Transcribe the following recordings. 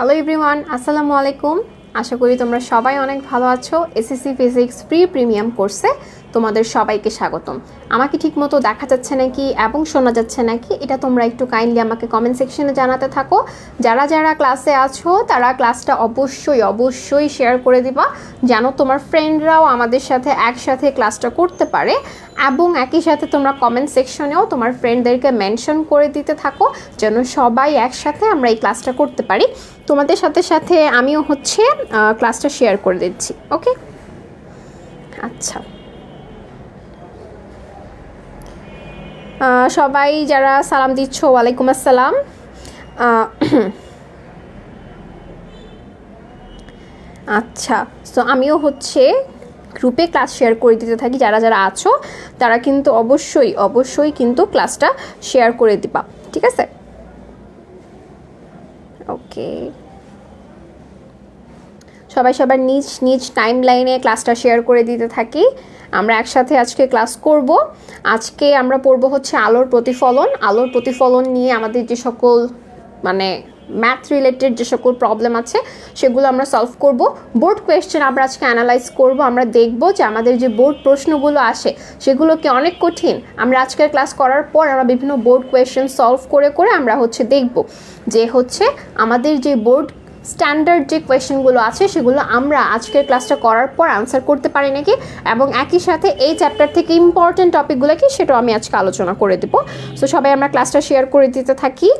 Hello everyone, আসসালামু আলাইকুম। আশা করি তোমরা সবাই অনেক ভালো আছো। এসএসসি ফিজিক্স ফ্রি প্রিমিয়াম কোর্সে তোমাদের সবাইকে স্বাগতম। আমাকে ঠিকমতো দেখা যাচ্ছে নাকি এবং শোনা যাচ্ছে নাকি এটা তোমরা একটু কাইন্ডলি আমাকে কমেন্ট সেকশনে জানাতে থাকো। যারা যারা ক্লাসে আছো তারা ক্লাসটা অবশ্যই শেয়ার করে দিবা, যেন তোমার ফ্রেন্ডরাও আমাদের সাথে একসাথে ক্লাসটা করতে পারে। এবং একই সাথে তোমরা কমেন্ট সেকশনেও তোমার ফ্রেন্ডদেরকে মেনশন করে দিতে থাকো, যেন সবাই একসাথে আমরা এই ক্লাসটা করতে পারি। তোমাদের সাথে সাথে আমিও ক্লাসটা শেয়ার করে দিচ্ছি। ওকে, আচ্ছা, সবাই যারা সালাম দিচ্ছ, ওয়ালাইকুম আসসালাম। আচ্ছা, তো আমিও গ্রুপে ক্লাস শেয়ার করে দিতে থাকি। যারা যারা আছো তারা কিন্তু অবশ্যই কিন্তু ক্লাসটা শেয়ার করে দিবা, ঠিক আছে? ওকে, সবাই সবার নিজ নিজ টাইম লাইনে ক্লাসটা শেয়ার করে দিতে থাকি। আমরা একসাথে আজকে ক্লাস করব। আজকে আমরা পড়ব আলোর প্রতিফলন। আলোর প্রতিফলন নিয়ে আমাদের যে সকল ম্যাথ রিলেটেড যে সকল প্রবলেম আছে সেগুলো আমরা সলভ করব। বোর্ড কোয়েশ্চেন আমরা আজকে অ্যানালাইজ করব। আমরা দেখব যে আমাদের যে বোর্ড প্রশ্নগুলো আসে সেগুলো কি অনেক কঠিন। আমরা আজকের ক্লাস করার পর আমরা বিভিন্ন বোর্ড কোয়েশ্চেন সলভ করে আমরা দেখব যে আমাদের যে বোর্ড স্ট্যান্ডার্ড যে কোয়েশ্চেনগুলো আছে সেগুলো আমরা আজকের ক্লাসটা করার পর আনসার করতে পারি নাকি, এবং একই সাথে এই চ্যাপ্টার থেকে ইম্পর্টেন্ট টপিকগুলো কি সেটাও আমি আজকে আলোচনা করে দেবো। সো সবাই আমরা ক্লাসটা শেয়ার করে দিতে থাকি।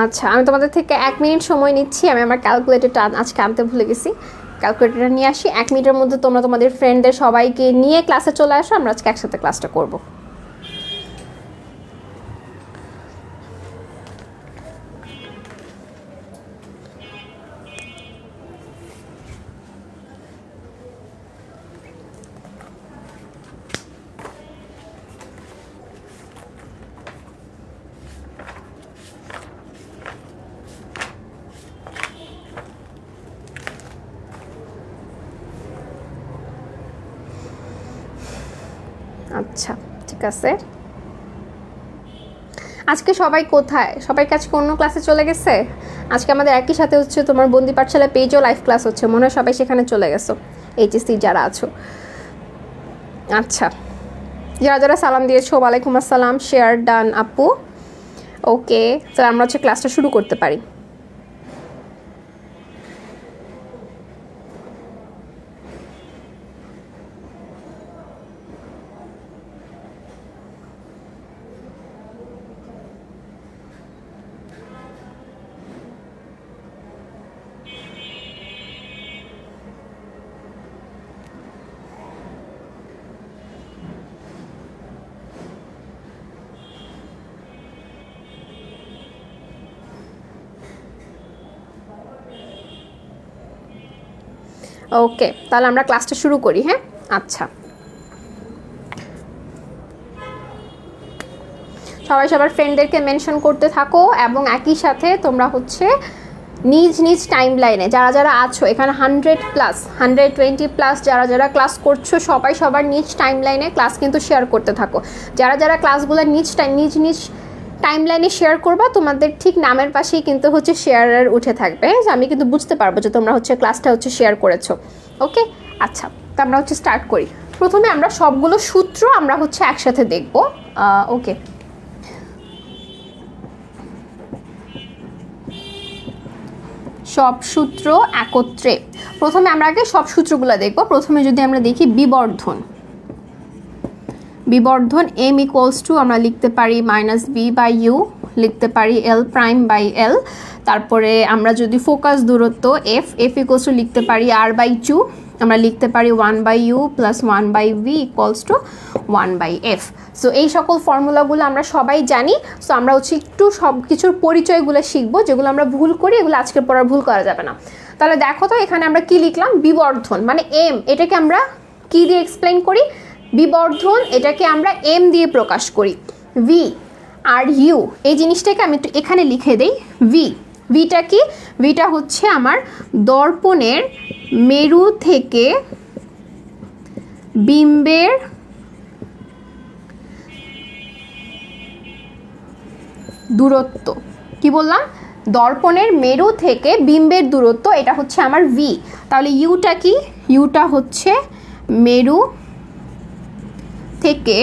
আচ্ছা, আমি তোমাদের থেকে 1 মিনিট সময় নিচ্ছি। আমি আমার ক্যালকুলেটরটা আজকে আনতে ভুলে গেছি। ক্যালকুলেটরটা নিয়ে আসি। 1 মিনিটের মধ্যে তোমরা তোমাদের ফ্রেন্ডদের সবাইকে নিয়ে ক্লাসে চলে আসো। আমরা আজকে একসাথে ক্লাসটা করব। আচ্ছা, ঠিক আছে। আজকে সবাই কোথায়? সবাই কাছে অন্য ক্লাসে চলে গেছে। আজকে আমাদের একই সাথে তোমার বন্দি পাঠশালা পেজও লাইভ ক্লাস হচ্ছে। মনে হয় সবাই সেখানে চলে গেছো, এইচএসসি যারা আছো। আচ্ছা, যারা যারা সালাম দিয়েছো, ওয়ালাইকুম আসসালাম। শেয়ার ডান আপু। ওকে, তাহলে আমরা ক্লাসটা শুরু করতে পারি। ওকে, তাহলে আমরা ক্লাসটা শুরু করি। হ্যাঁ, আচ্ছা, সবাই সবার ফ্রেন্ডদেরকে মেনশন করতে থাকো, এবং একই সাথে তোমরা নিজ নিজ টাইম লাইনে যারা যারা আছো এখানে 100+, 120+ যারা যারা ক্লাস করছো সবাই সবার নিজ টাইম লাইনে ক্লাস কিন্তু শেয়ার করতে থাকো। যারা যারা ক্লাসগুলো নিজ নিজ টাইম লাইনে শেয়ার করবা, তোমাদের ঠিক নামের পাশেই কিন্তু শেয়ারার উঠে থাকবে। আমি কিন্তু বুঝতে পারবো যে তোমরা ক্লাসটা শেয়ার করেছো। ওকে, আচ্ছা, তো আমরা স্টার্ট করি। প্রথমে আমরা সবগুলো সূত্র আমরা একসাথে দেখবো। ওকে, সব সূত্র একত্রে। প্রথমে আমরা আগে সব সূত্রগুলো দেখব। প্রথমে যদি আমরা দেখি বিবর্ধন, বিবর্ধন m = আমরা লিখতে পারি -b/u লিখতে পারি এল প্রাইম বাই এল। তারপরে আমরা যদি ফোকাস দূরত্ব এফ ইকুয়ালস টু লিখতে পারি আর বাই 2, আমরা লিখতে পারি 1/u plus 1/v equals to 1/f। So এই সকল ফর্মুলাগুলো আমরা সবাই জানি। সো আমরা হচ্ছে একটু সব কিছুর পরিচয়গুলো শিখবো, যেগুলো আমরা ভুল করি এগুলো আজকের পর আর ভুল করা যাবে না। তাহলে দেখো তো এখানে আমরা কি লিখলাম, বিবর্ধন মানে এম, এটাকে আমরা কি দিয়ে এক্সপ্লেন করি, বিবর্ধন, এটাকে আমরা এম দিয়ে প্রকাশ করি। ভি আর ইউ এই জিনিসটাকে আমি একটু এখানে লিখে দেই। ভিটা কি, ভিটা হচ্ছে আমার দর্পণের মেরু থেকে বিম্বের দূরত্ব। কি বললাম, দর্পণের মেরু থেকে বিম্বের দূরত্ব, এটা হচ্ছে আমার ভি। তাহলে ইউটা কি, ইউটা হচ্ছে মেরু থেকে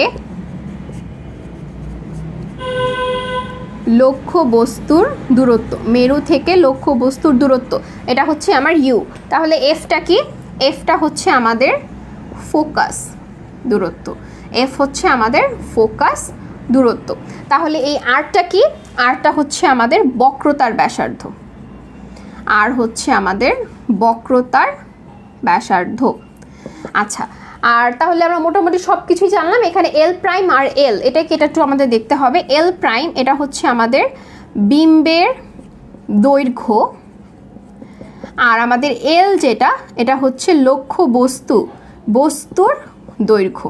লক্ষ্য বস্তুর দূরত্ব, মেরু থেকে লক্ষ্য বস্তুর দূরত্ব, এটা হচ্ছে আমার ইউ। তাহলে এফটা কি, এফটা হচ্ছে আমাদের ফোকাস দূরত্ব, এফ হচ্ছে আমাদের ফোকাস দূরত্ব। তাহলে এই আরটা কি, আরটা হচ্ছে আমাদের বক্রতার ব্যাসার্ধ, আর হচ্ছে আমাদের বক্রতার ব্যাসার্ধ। আচ্ছা, আর তাহলে আমরা মোটামুটি সব কিছুই জানলাম। এখানে এল প্রাইম আর এল, এটা একটু আমাদের দেখতে হবে। এল প্রাইম এটা হচ্ছে আমাদের বিম্বের দৈর্ঘ্য, আর আমাদের এল যেটা, এটা হচ্ছে লক্ষ্য বস্তুর দৈর্ঘ্য।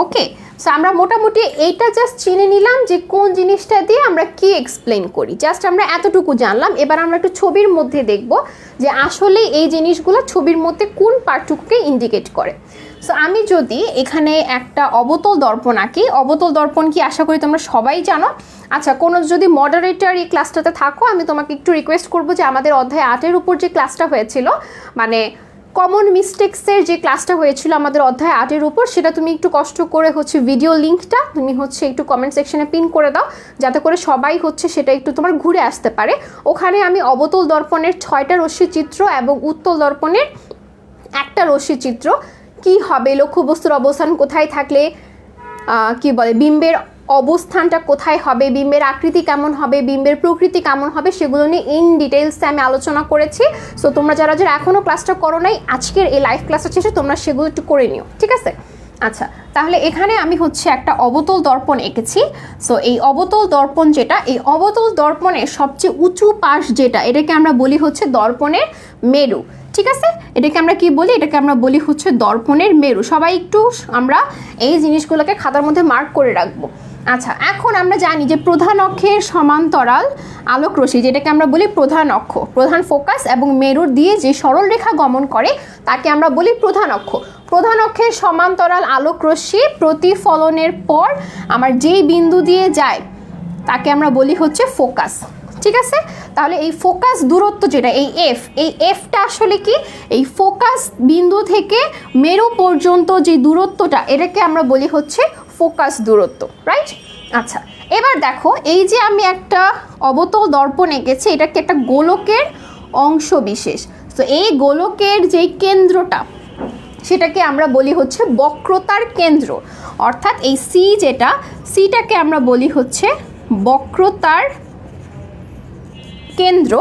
ওকে, সো আমরা মোটামুটি এইটা জাস্ট চিনে নিলাম যে কোন জিনিসটা দিয়ে আমরা কি এক্সপ্লেন করি, জাস্ট আমরা এতটুকু জানলাম। এবার আমরা একটু ছবির মধ্যে দেখব যে আসলে এই জিনিসগুলো ছবির মধ্যে কোন পার্টটুকুকে ইন্ডিকেট করে। সো আমি যদি এখানে একটা অবতল দর্পণ আঁকি, অবতল দর্পণ কি আশা করি তোমরা সবাই জানো। আচ্ছা, কোনো যদি মডারেটর এই ক্লাসটাতে থাকো, আমি তোমাকে একটু রিকোয়েস্ট করবো যে আমাদের অধ্যায় 8-এর উপর যে ক্লাসটা হয়েছিল, মানে কমন মিস্টেক্সের যে ক্লাসটা হয়েছিল আমাদের অধ্যায় 8-এর উপর, সেটা তুমি একটু কষ্ট করে হচ্ছে ভিডিও লিঙ্কটা তুমি হচ্ছে একটু কমেন্ট সেকশনে পিন করে দাও, যাতে করে সবাই হচ্ছে সেটা একটু তোমার ঘুরে আসতে পারে। ওখানে আমি অবতল দর্পণের 6টা রশ্মি চিত্র এবং উত্তল দর্পণের একটা রশ্মি চিত্র, কি হবে লক্ষ্যবস্তুর অবস্থান কোথায় থাকলে কি বলে বিম্বের অবস্থানটা কোথায় হবে, বিম্বের আকৃতি কেমন হবে, বিম্বের প্রকৃতি কেমন হবে, সেগুলো নিয়ে ইন ডিটেলসে আমি আলোচনা করেছি। সো তোমরা যারা যারা এখনও ক্লাসটা করো নাই, আজকের এই লাইভ ক্লাসটা শেষে তোমরা সেগুলো একটু করে নিও, ঠিক আছে। আচ্ছা, তাহলে এখানে আমি হচ্ছে একটা অবতল দর্পণ এঁকেছি। সো এই অবতল দর্পণ যেটা, এই অবতল দর্পণের সবচেয়ে উঁচু পাশ যেটা, এটাকে আমরা বলি হচ্ছে দর্পণের মেরু, ঠিক আছে। এটাকে আমরা কি বলি, এটাকে আমরা বলি হচ্ছে দর্পণের মেরু। সবাই একটু আমরা এই জিনিসগুলোকে খাতার মধ্যে মার্ক করে রাখবো। আচ্ছা, এখন আমরা জানি যে প্রধান অক্ষের সমান্তরাল আলোক রশ্মি, যেটাকে আমরা বলি প্রধান অক্ষ, প্রধান ফোকাস এবং মেরুর দিয়ে যে সরল রেখা গমন করে তাকে আমরা বলি প্রধান অক্ষ। প্রধান অক্ষের সমান্তরাল আলোক রশ্মি প্রতিফলনের পর আমার যেই বিন্দু দিয়ে যায় তাকে আমরা বলি হচ্ছে ফোকাস, ঠিক আছে। তাহলে এই ফোকাস দূরত্ব যেটা, এই এফটা আসলে কি, এই ফোকাস বিন্দু থেকে মেরু পর্যন্ত যে দূরত্বটা, এটাকে আমরা বলি হচ্ছে ফোকাস দূরত্ব, রাইট। আচ্ছা, এবার দেখো এই যে আমি একটা অবতল দর্পণ এঁকেছি, এটাকে একটা গোলকের অংশ বিশেষ। তো এই গোলকের যেই কেন্দ্রটা, সেটাকে আমরা বলি হচ্ছে বক্রতার কেন্দ্র, অর্থাৎ এই সি যেটা, সিটাকে আমরা বলি হচ্ছে বক্রতার কেন্দ্র।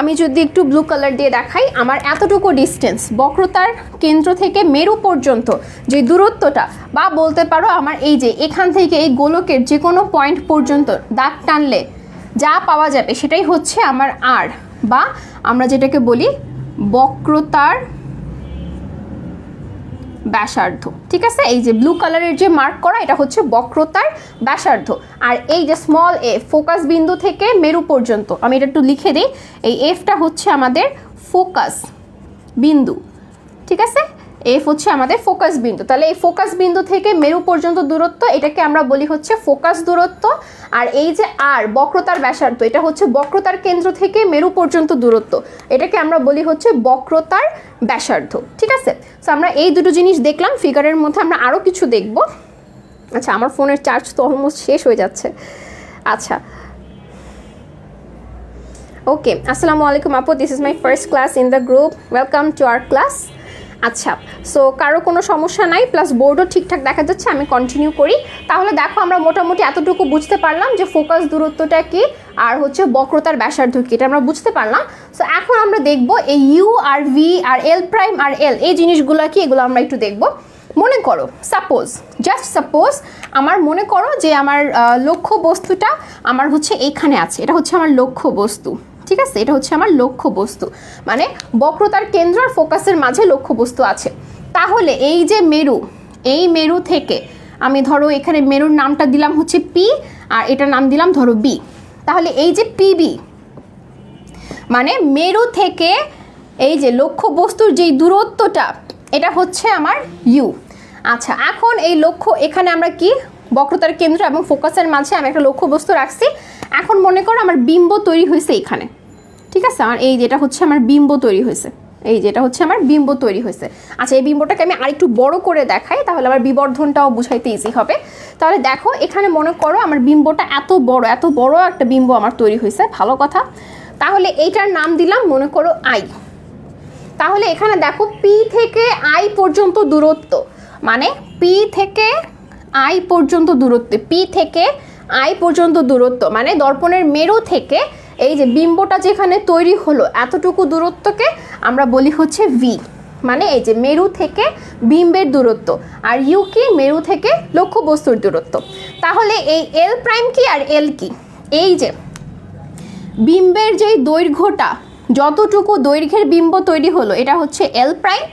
আমি যদি একটু ব্লু কালার দিয়ে দেখাই, আমার এতটুকু ডিস্টেন্স বক্রতার কেন্দ্র থেকে মেরু পর্যন্ত যে দূরত্বটা, বা বলতে পারো আমার এই যে এখান থেকে এই গোলকের যে কোনো পয়েন্ট পর্যন্ত দাগ টানলে যা পাওয়া যাবে সেটাই হচ্ছে আমার আর, বা আমরা যেটাকে বলি বক্রতার ব্যাসার্ধ, ঠিক আছে। এই যে ব্লু কালারের যে মার্ক করা, এটা হচ্ছে বক্রতার ব্যাসার্ধ। আর এই যে স্মল এফ, ফোকাস বিন্দু থেকে মেরু পর্যন্ত, আমি এটা একটু লিখে দিই, এই এফটা হচ্ছে আমাদের ফোকাস বিন্দু, ঠিক আছে। এফ হচ্ছে আমাদের ফোকাস বিন্দু। তাহলে এই ফোকাস বিন্দু থেকে মেরু পর্যন্ত দূরত্ব, এটাকে আমরা বলি হচ্ছে ফোকাস দূরত্ব। আর এই যে আর বক্রতার ব্যাসার্ধ, এটা হচ্ছে বক্রতার কেন্দ্র থেকে মেরু পর্যন্ত দূরত্ব, এটাকে আমরা বলি হচ্ছে বক্রতার ব্যাসার্ধ, ঠিক আছে। সো আমরা এই দুটো জিনিস দেখলাম। ফিগারের মধ্যে আমরা আরও কিছু দেখব। আচ্ছা, আমার ফোনের চার্জ তো অলমোস্ট শেষ হয়ে যাচ্ছে। আচ্ছা, ওকে, আসসালামু আলাইকুম আপু, this is my first class in the group, welcome to our class. আচ্ছা, সো কারো কোনো সমস্যা নাই, প্লাস বোর্ডও ঠিকঠাক দেখা যাচ্ছে। আমি কন্টিনিউ করি। তাহলে দেখো আমরা মোটামুটি এতটুকু বুঝতে পারলাম যে ফোকাস দূরত্বটা কি আর হচ্ছে বক্রতার ব্যাসার্ধ কি, এটা আমরা বুঝতে পারলাম। সো এখন আমরা দেখব এই ইউ আর ভি আর এল প্রাইম আর এল এই জিনিসগুলো কি, এগুলো আমরা একটু দেখব। মনে করো জাস্ট সাপোজ আমার মনে করো যে আমার লক্ষ্য বস্তুটা আমার হচ্ছে এইখানে আছে, এটা হচ্ছে আমার লক্ষ্য বস্তু, ঠিক আছে? এটা হচ্ছে আমার লক্ষ্য বস্তু, মানে বক্রতার কেন্দ্র আর ফোকাসের মাঝে লক্ষ্য বস্তু আছে। তাহলে এই যে মেরু, এই মেরু থেকে আমি ধরো এখানে মেরুর নামটা দিলাম হচ্ছে পি আর এটার নাম দিলাম ধরো বি। তাহলে এই যে পিবি মানে মেরু থেকে এই যে লক্ষ্য বস্তুর যেই দূরত্বটা, এটা হচ্ছে আমার ইউ। আচ্ছা, এখন এই লক্ষ্য এখানে আমরা কি বক্রতার কেন্দ্র এবং ফোকাসের মাঝে আমি একটা লক্ষ্য বস্তু রাখছি। এখন মনে করো আমার বিম্ব তৈরি হয়েছে এখানে, ঠিক আছে? আর এই যেটা হচ্ছে আমার বিম্ব তৈরি হয়েছে, এই যেটা হচ্ছে আমার বিম্ব তৈরি হয়েছে। আচ্ছা, এই বিম্বটাকে আমি আরেকটু বড় করে দেখাই, তাহলে আমার বিবর্ধনটাও বুঝাইতে ইজি হবে। তাহলে দেখো এখানে মনে করো আমার বিম্বটা এত বড় একটা বিম্ব আমার তৈরি হয়েছে, ভালো কথা। তাহলে এইটার নাম দিলাম মনে করো আই। তাহলে এখানে দেখো পি থেকে আই পর্যন্ত দূরত্ব, মানে পি থেকে আই পর্যন্ত দূরত্ব মানে দর্পণের মেরু থেকে এই যে বিম্বটা যেখানে তৈরি হলো এতটুকু দূরত্বকে আমরা বলি হচ্ছে ভি, মানে এই যে মেরু থেকে বিম্বের দূরত্ব। আর ইউ কি, মেরু থেকে লক্ষ্য বস্তুর দূরত্ব। তাহলে এই এল প্রাইম কি আর এল কি, এই যে বিম্বের যেই দৈর্ঘ্যটা, যতটুকু দৈর্ঘ্যের বিম্ব তৈরি হলো এটা হচ্ছে এল প্রাইম,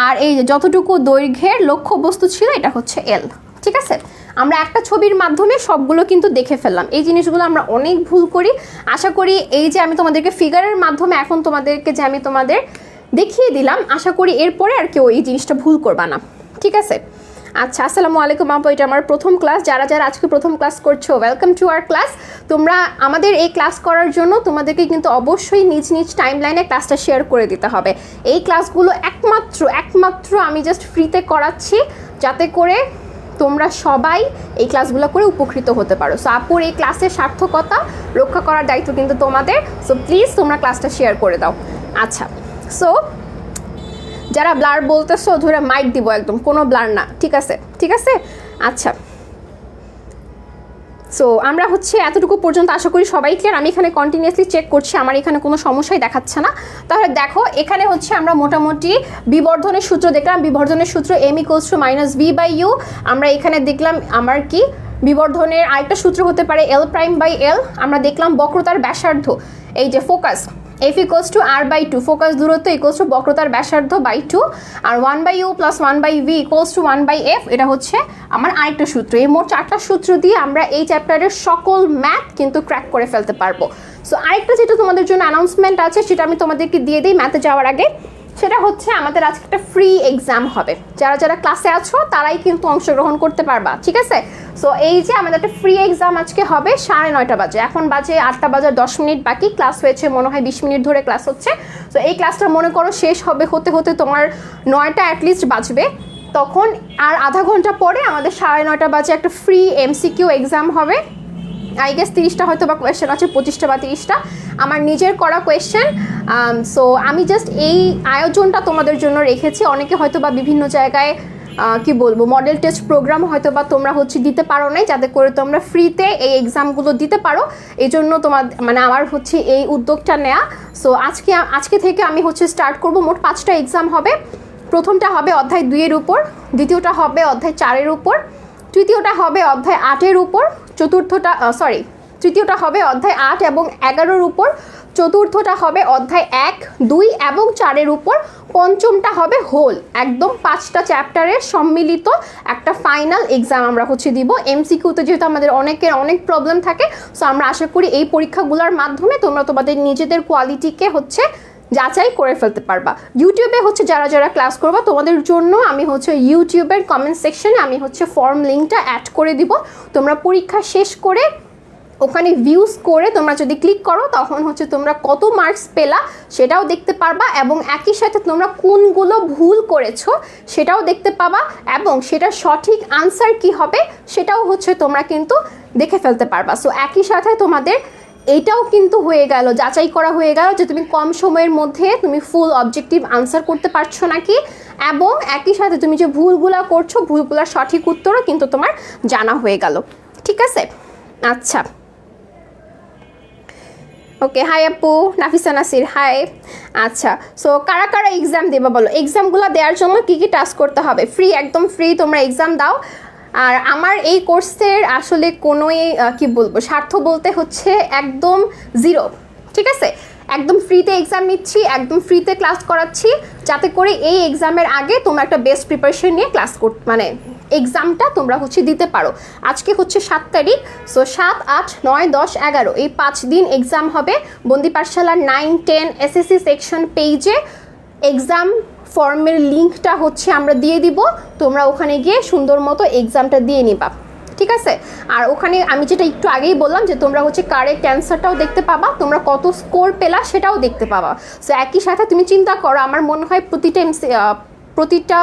আর এই যে যতটুকু দৈর্ঘ্যের লক্ষ্য বস্তু ছিল এটা হচ্ছে এল, ঠিক আছে? আমরা একটা ছবির মাধ্যমে সবগুলো কিন্তু দেখে ফেললাম। এই জিনিসগুলো আমরা অনেক ভুল করি। আশা করি এই যে আমি তোমাদেরকে ফিগারের মাধ্যমে এখন তোমাদেরকে যে আমি তোমাদের দেখিয়ে দিলাম, আশা করি এরপরে আর কেউ এই জিনিসটা ভুল করবা না, ঠিক আছে? আচ্ছা, আসসালামু আলাইকুম আপু, এটা আমার প্রথম ক্লাস। যারা আজকে প্রথম ক্লাস করছো, ওয়েলকাম টু আওয়ার ক্লাস। তোমরা আমাদের এই ক্লাস করার জন্য তোমাদেরকে কিন্তু অবশ্যই নিজ টাইম লাইনে ক্লাসটা শেয়ার করে দিতে হবে। এই ক্লাসগুলো একমাত্র আমি জাস্ট ফ্রিতে করাচ্ছি, যাতে করে তোমরা সবাই এই ক্লাসগুলো করে উপকৃত হতে পারো। সো আপুর এই ক্লাসের সার্থকতা রক্ষা করার দায়িত্ব কিন্তু তোমাদের। সো প্লিজ তোমরা ক্লাসটা শেয়ার করে দাও। আচ্ছা, সো যারা ব্লার বলতেছো ধরে মাইক দিব, একদম কোনো ব্লার না, ঠিক আছে? আচ্ছা, সো আমরা হচ্ছে এতটুকু পর্যন্ত আশা করি সবাই ক্লিয়ার। আমি এখানে কন্টিনিউয়াসলি চেক করছি, আমার এখানে কোনো সমস্যাই দেখাচ্ছে না। তাহলে দেখো এখানে হচ্ছে আমরা মোটামুটি বিবর্ধনের সূত্র দেখলাম। বিবর্ধনের সূত্র m = v/u। আমরা এখানে দেখলাম আমার কি বিবর্ধনের আরেকটা সূত্র হতে পারে l'/l। আমরা দেখলাম বক্রতার ব্যাসার্ধ, এই যে ফোকাস f = r/2, ফোকাস দূরত্ব বক্রতার ব্যাসার্ধ by 2, R 1/u + 1/v = 1/f। এটা হচ্ছে আমার আরেকটা সূত্র। এই মোট 4টা সূত্র দিয়ে আমরা এই চ্যাপ্টারের সকল ম্যাথ কিন্তু ক্র্যাক করে ফেলতে পারবো। সো আরেকটা যেটা তোমাদের জন্য অ্যানাউন্সমেন্ট আছে সেটা আমি তোমাদেরকে দিয়ে দিই ম্যাথে যাওয়ার আগে। সেটা হচ্ছে আমাদের আজকে একটা ফ্রি এক্সাম হবে। যারা ক্লাসে আছো তারাই কিন্তু অংশগ্রহণ করতে পারবা, ঠিক আছে? সো এই যে আমাদের একটা ফ্রি এক্সাম আজকে হবে 9:30 বাজে। এখন বাজে 8টা বাজার 10 মিনিট বাকি। ক্লাস হয়েছে মনে হয় 20 মিনিট ধরে ক্লাস হচ্ছে। সো এই ক্লাসটা মনে করো শেষ হবে হতে তোমার 9টা অ্যাটলিস্ট বাজবে। তখন আর আধা ঘন্টা পরে আমাদের 9:30 বাজে একটা ফ্রি MCQ এক্সাম হবে। আই গেস 30টা হয়তো বা কোয়েশ্চেন আছে, 25টা বা 30টা আমার নিজের করা কোয়েশ্চেন। সো আমি জাস্ট এই আয়োজনটা তোমাদের জন্য রেখেছি। অনেকে হয়তো বা বিভিন্ন জায়গায় কি বলবো মডেল টেস্ট প্রোগ্রাম হয়তো বা তোমরা হচ্ছে দিতে পারো নাই, যাতে করে তোমরা ফ্রিতে এই এক্সামগুলো দিতে পারো। এই জন্য তোমার মানে আমার হচ্ছে এই উদ্যোগটা নেওয়া। সো আজকে থেকে আমি হচ্ছে স্টার্ট করব। মোট 5টা এক্সাম হবে। প্রথমটা হবে অধ্যায় 2-এর উপর, দ্বিতীয়টা হবে অধ্যায় 4-এর উপর, তৃতীয়টা হবে অধ্যায় 8-এর উপর, তৃতীয়টা হবে অধ্যায় 8 এবং 11-এর উপর, চতুর্থটা হবে অধ্যায় 1, 2 এবং 4-এর উপর, পঞ্চমটা হবে হোল একদম 5টা চ্যাপ্টারের সম্মিলিত একটা ফাইনাল এক্সাম আমরা হচ্ছে দিব। MCQতে যেহেতু আমাদের অনেকের অনেক প্রবলেম থাকে, সো আমরা আশা করি এই পরীক্ষাগুলোর মাধ্যমে তোমরা তোমাদের নিজেদের কোয়ালিটিকে হচ্ছে যাচাই করে ফেলতে পারবা। ইউটিউবে হচ্ছে যারা ক্লাস করবা তোমাদের জন্য আমি হচ্ছে ইউটিউবের কমেন্ট সেকশনে আমি হচ্ছে ফর্ম লিঙ্কটা অ্যাড করে দিব। তোমরা পরীক্ষা শেষ করে ওখানে ভিউজ করে তোমরা যদি ক্লিক করো তখন হচ্ছে তোমরা কত মার্কস পেলা সেটাও দেখতে পারবা, এবং একই সাথে তোমরা কোনগুলো ভুল করেছো সেটাও দেখতে পাবা, এবং সেটার সঠিক আনসার কি হবে সেটাও হচ্ছে তোমরা কিন্তু দেখে ফেলতে পারবা। সো একই সাথে তোমাদের এটাও কিন্তু হয়ে গেল, যাচাই করা হয়ে গেল যে তুমি কম সময়ের মধ্যে তুমি ফুল অবজেক্টিভ আনসার করতে পারছো নাকি, এবং একই সাথে তুমি যে ভুলগুলা করছো ভুলগুলার সঠিক উত্তরও কিন্তু তোমার জানা হয়ে গেল। ঠিক আছে, আচ্ছা ওকে, হাই আপু নাফিসা নাসির, হাই। আচ্ছা, সো কারা কারা এক্সাম দেবা বলো? এক্সামগুলো দেওয়ার জন্য কী কী টাস্ক করতে হবে? ফ্রি, একদম ফ্রি, তোমরা এক্সাম দাও। আর আমার এই কোর্সের আসলে কোনোই কি বলবো, স্বার্থ বলতে হচ্ছে একদম জিরো। ঠিক আছে, একদম ফ্রিতে এক্সাম নিচ্ছি, একদম ফ্রিতে ক্লাস করাচ্ছি, যাতে করে এই এক্সামের আগে তোমরা একটা বেস্ট প্রিপারেশন নিয়ে ক্লাস মানে এক্সামটা তোমরা হচ্ছে দিতে পারো। আজকে হচ্ছে 7 তারিখ, সো 7, 8, 9, 10, 11 এই 5 দিন এক্সাম হবে। বন্দি পাঠশালার 9, 10 এসএসসি সেকশন পেজে এক্সাম ফর্মের লিঙ্কটা হচ্ছে আমরা দিয়ে দিব, তোমরা ওখানে গিয়ে সুন্দর মতো এক্সামটা দিয়ে নিবা। ঠিক আছে, আর ওখানে আমি যেটা একটু আগেই বললাম যে তোমরা হচ্ছে কারেক্ট অ্যান্সারটাও দেখতে পাবা, তোমরা কত স্কোর পেলা সেটাও দেখতে পাবা। সো একই সাথে তুমি চিন্তা করো, আমার মনে হয় প্রতিটা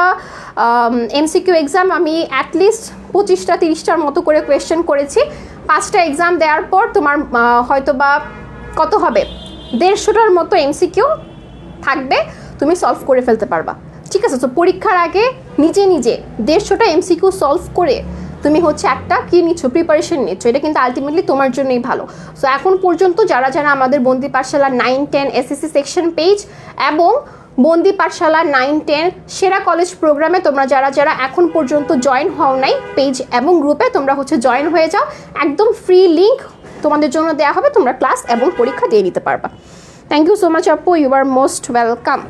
এমসিকিউ এক্সাম আমি অ্যাটলিস্ট 25টা 30টার মতো করে কোয়েশ্চেন করেছি। 5টা এক্সাম দেওয়ার পর তোমার হয়তো বা কত হবে, 150টার মতো এমসিকিউ থাকবে, তুমি সলভ করে ফেলতে পারবা। ঠিক আছে, তো পরীক্ষার আগে নিজে 150টা এমসিকিউ সলভ করে তুমি হচ্ছে একটা কী নিচ্ছ, প্রিপারেশন নিচ্ছ, এটা কিন্তু আলটিমেটলি তোমার জন্যই ভালো। সো এখন পর্যন্ত যারা আমাদের বন্দি পাঠশালা 9, 10 এসএসসি সেকশন পেজ এবং বন্দি পাঠশালা 9, 10 সেরা কলেজ প্রোগ্রামে তোমরা যারা এখন পর্যন্ত জয়েন হও নাই পেজ এবং গ্রুপে, তোমরা হচ্ছে জয়েন হয়ে যাও, একদম ফ্রি লিঙ্ক তোমাদের জন্য দেওয়া হবে, তোমরা ক্লাস এবং পরীক্ষা দিয়ে নিতে পারবা। থ্যাংক ইউ সো মাচ আপু, ইউ আর মোস্ট ওয়েলকাম।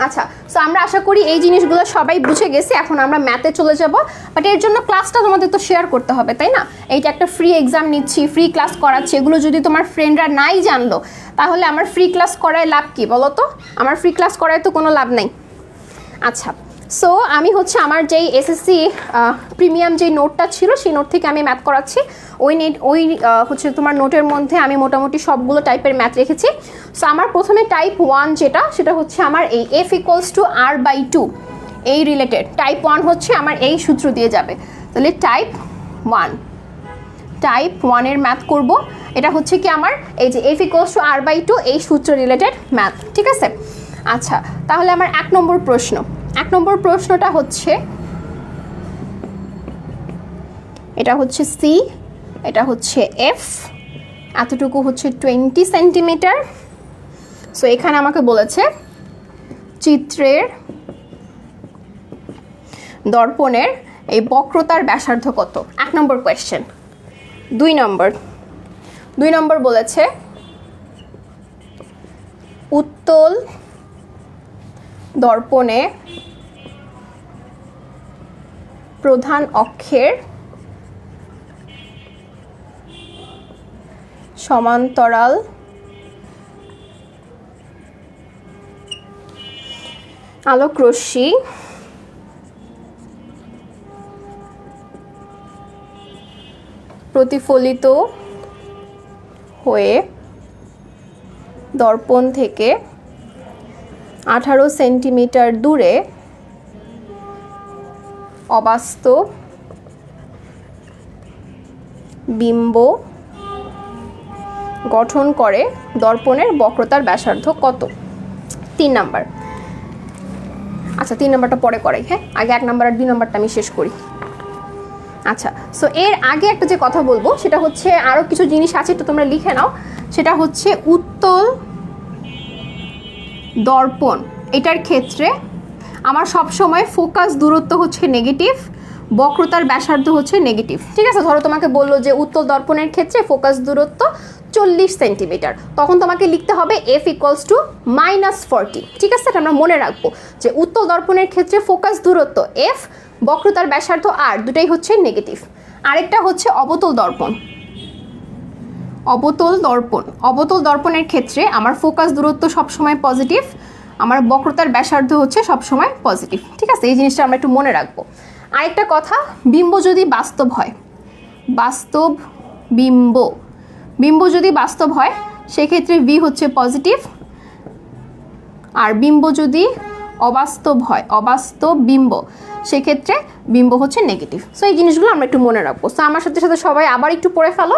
আচ্ছা, সো আমরা আশা করি এই জিনিসগুলো সবাই বুঝে গেছি। এখন আমরা ম্যাথে চলে যাব, বাট এর জন্য ক্লাসটা তোমাদের তো শেয়ার করতে হবে, তাই না? এইটা একটা ফ্রি এক্সাম নিচ্ছি, ফ্রি ক্লাস করাচ্ছি, এগুলো যদি তোমার ফ্রেন্ডরা নাই জানলো তাহলে আমার ফ্রি ক্লাস করায় লাভ কি বলো তো? আমার ফ্রি ক্লাস করায় তো কোনো লাভ নাই। আচ্ছা, সো আমি হচ্ছে আমার যেই এসএসসি প্রিমিয়াম যেই নোটটা ছিল সেই নোট থেকে আমি ম্যাথ করাচ্ছি। ওই হচ্ছে তোমার নোটের মধ্যে আমি মোটামুটি সবগুলো টাইপের ম্যাথ রেখেছি। সো আমার প্রথমে টাইপ 1 সেটা হচ্ছে আমার এই F=R/2 এই রিলেটেড। টাইপ 1 হচ্ছে আমার এই সূত্র দিয়ে যাবে, তাহলে টাইপ 1 এর ম্যাথ করব। এটা হচ্ছে কি আমার এই যে F=R/2 এই সূত্র রিলেটেড ম্যাথ। ঠিক আছে, আচ্ছা তাহলে আমার 1 নম্বর প্রশ্নটা হচ্ছে, এটা হচ্ছে সি, এটা হচ্ছে এফ, এতটুকু হচ্ছে 20 সেন্টিমিটার। সো এখানে আমাকে বলেছে চিত্রের দর্পণের এই বক্রতার ব্যাসার্ধ কত। 1 নম্বর কোয়েশ্চেন। 2 নম্বর বলেছে উত্তল দর্পণে প্রধান অক্ষের সমান্তরাল আলোকরশ্মি প্রতিফলিত হয়ে দর্পণ থেকে 18 সেন্টিমিটার দূরে অবাস্তব বিম্ব গঠন করে দর্পণের বক্রতার ব্যাসার্ধ কত। 3 নাম্বার। আচ্ছা 3 নাম্বারটা পরে করাই, হ্যাঁ আগে 1 নাম্বার আর 2 নাম্বারটা আমি শেষ করি। আচ্ছা, সো এর আগে একটা যে কথা বলবো সেটা হচ্ছে আরও কিছু জিনিস আছে, একটু তোমরা লিখে নাও। সেটা হচ্ছে উত্তল দর্পণ, এটার ক্ষেত্রে আমার সব সময় ফোকাস দূরত্ব হচ্ছে নেগেটিভ, বক্রতার ব্যাসার্ধ হচ্ছে নেগেটিভ। ঠিক আছে, ধরো তোমাকে বললো যে উত্তল দর্পণের ক্ষেত্রে ফোকাস দূরত্ব 40 সেন্টিমিটার, তখন তোমাকে লিখতে হবে F=-40। ঠিক আছে, এটা আমরা মনে রাখবো যে উত্তল দর্পণের ক্ষেত্রে ফোকাস দূরত্ব F, বক্রতার ব্যাসার্ধ R, দুটাই হচ্ছে নেগেটিভ। আরেকটা হচ্ছে অবতল দর্পণের ক্ষেত্রে আমার ফোকাস দূরত্ব সবসময় পজিটিভ, আমার বক্রতার ব্যাসার্ধ হচ্ছে সবসময় পজিটিভ। ঠিক আছে, এই জিনিসটা আমরা একটু মনে রাখবো। আরেকটা কথা, বিম্ব যদি বাস্তব হয়, বিম্ব যদি বাস্তব হয় সেক্ষেত্রে V হচ্ছে পজিটিভ, আর বিম্ব যদি অবাস্তব হয়, অবাস্তব বিম্ব, সেক্ষেত্রে বিম্ব হচ্ছে নেগেটিভ। সো এই জিনিসগুলো আমরা একটু মনে রাখবো। সো আমার সাথে সাথে সবাই আবার একটু পড়ে ফেলো।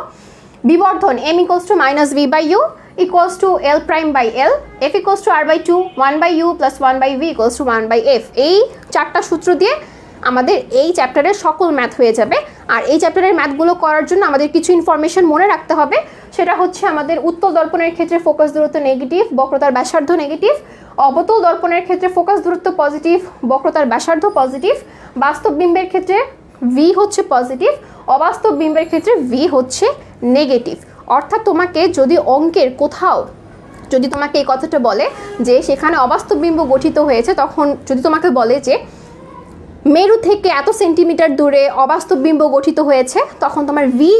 বিবর্ধন m equals to minus v by u equals to l prime by l, f equals to r by 2, 1 by u plus 1 by v equals to 1 by f। এই চারটা সূত্র দিয়ে আমাদের এই চ্যাপ্টারের সকল ম্যাথ হয়ে যাবে। আর এই চ্যাপ্টারের ম্যাথগুলো করার জন্য আমাদের কিছু ইনফরমেশন মনে রাখতে হবে। সেটা হচ্ছে আমাদের উত্তল দর্পণের ক্ষেত্রে ফোকাস দূরত্ব নেগেটিভ, বক্রতার ব্যাসার্ধ নেগেটিভ। অবতল দর্পণের ক্ষেত্রে ফোকাস দূরত্ব পজিটিভ, বক্রতার ব্যাসার্ধ পজিটিভ। বাস্তব বিম্বের ক্ষেত্রে ভি হচ্ছে পজিটিভ, অবাস্তব বিম্বের ক্ষেত্রে ভি হচ্ছে নেগেটিভ। অর্থাৎ তোমাকে যদি অঙ্কের কোথাও যদি তোমাকে এই কথাটা বলে যে সেখানে অবাস্তব বিম্ব গঠিত হয়েছে, তখন যদি তোমাকে বলে যে মেরু থেকে এত সেন্টিমিটার দূরে অবাস্তব বিম্ব গঠিত হয়েছে, তখন তোমার ভি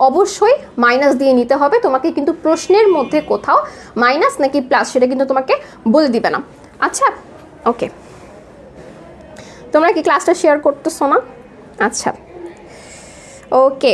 অবশ্যই মাইনাস দিয়ে নিতে হবে। তোমাকে কিন্তু প্রশ্নের মধ্যে কোথাও মাইনাস নাকি প্লাস সেটা কিন্তু তোমাকে বলে দিবে না। আচ্ছা, ওকে, তোমরা কি ক্লাসটা শেয়ার করতেছো না? আচ্ছা, ওকে।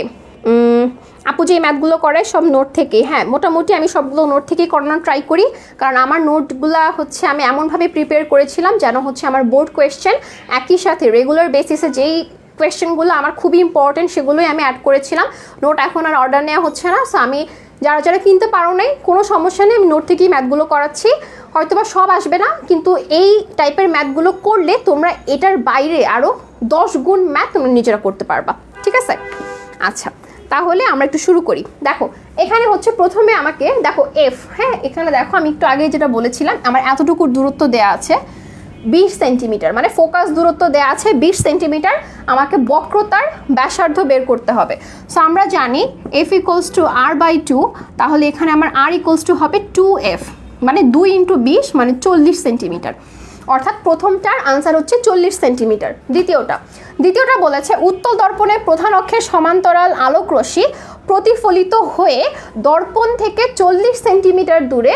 আপু যে ম্যাথগুলো করে সব নোট থেকেই, হ্যাঁ মোটামুটি আমি সবগুলো নোট থেকেই করানোর ট্রাই করি, কারণ আমার নোটগুলো হচ্ছে আমি এমনভাবে প্রিপেয়ার করেছিলাম যেন হচ্ছে আমার বোর্ড কোয়েশ্চেন একই সাথে রেগুলার বেসিসে যেই কোয়েশ্চেনগুলো আমার খুবই ইম্পর্টেন্ট সেগুলোই আমি অ্যাড করেছিলাম। নোট এখন আর অর্ডার নেওয়া হচ্ছে না। সো আমি যারা যারা কিনতে পারো নাই কোনো সমস্যা নেই, আমি নোট থেকেই ম্যাথগুলো করাচ্ছি। হয়তোবা সব আসবে না, কিন্তু এই টাইপের ম্যাথগুলো করলে তোমরা এটার বাইরে আরও 10 গুণ ম্যাথ তোমরা নিজেরা করতে পারবা, ঠিক আছে? আচ্ছা, তাহলে আমরা একটু শুরু করি। দেখো এখানে হচ্ছে প্রথমে আমাকে দেখো এফ, হ্যাঁ এখানে দেখো আমি একটু আগে যেটা বলেছিলাম আমার এতটুকু দূরত্ব দেয়া আছে 20 সেন্টিমিটার, মানে ফোকাস দূরত্ব দেয়া আছে 20 সেন্টিমিটার। আমাকে বক্রতার ব্যাসার্ধ বের করতে হবে। সো আমরা জানি F equals to R by 2, তাহলে এখানে আমার আর ইকুয়ালস টু হবে 2f, মানে 2 × 20 মানে 40 সেন্টিমিটার। অর্থাৎ প্রথমটার আনসার হচ্ছে 40 সেন্টিমিটার। দ্বিতীয়টা বলেছে উত্তল দর্পণের প্রধান অক্ষের সমান্তরাল আলোক রশ্মি প্রতিফলিত হয়ে দর্পণ থেকে 40 সেন্টিমিটার দূরে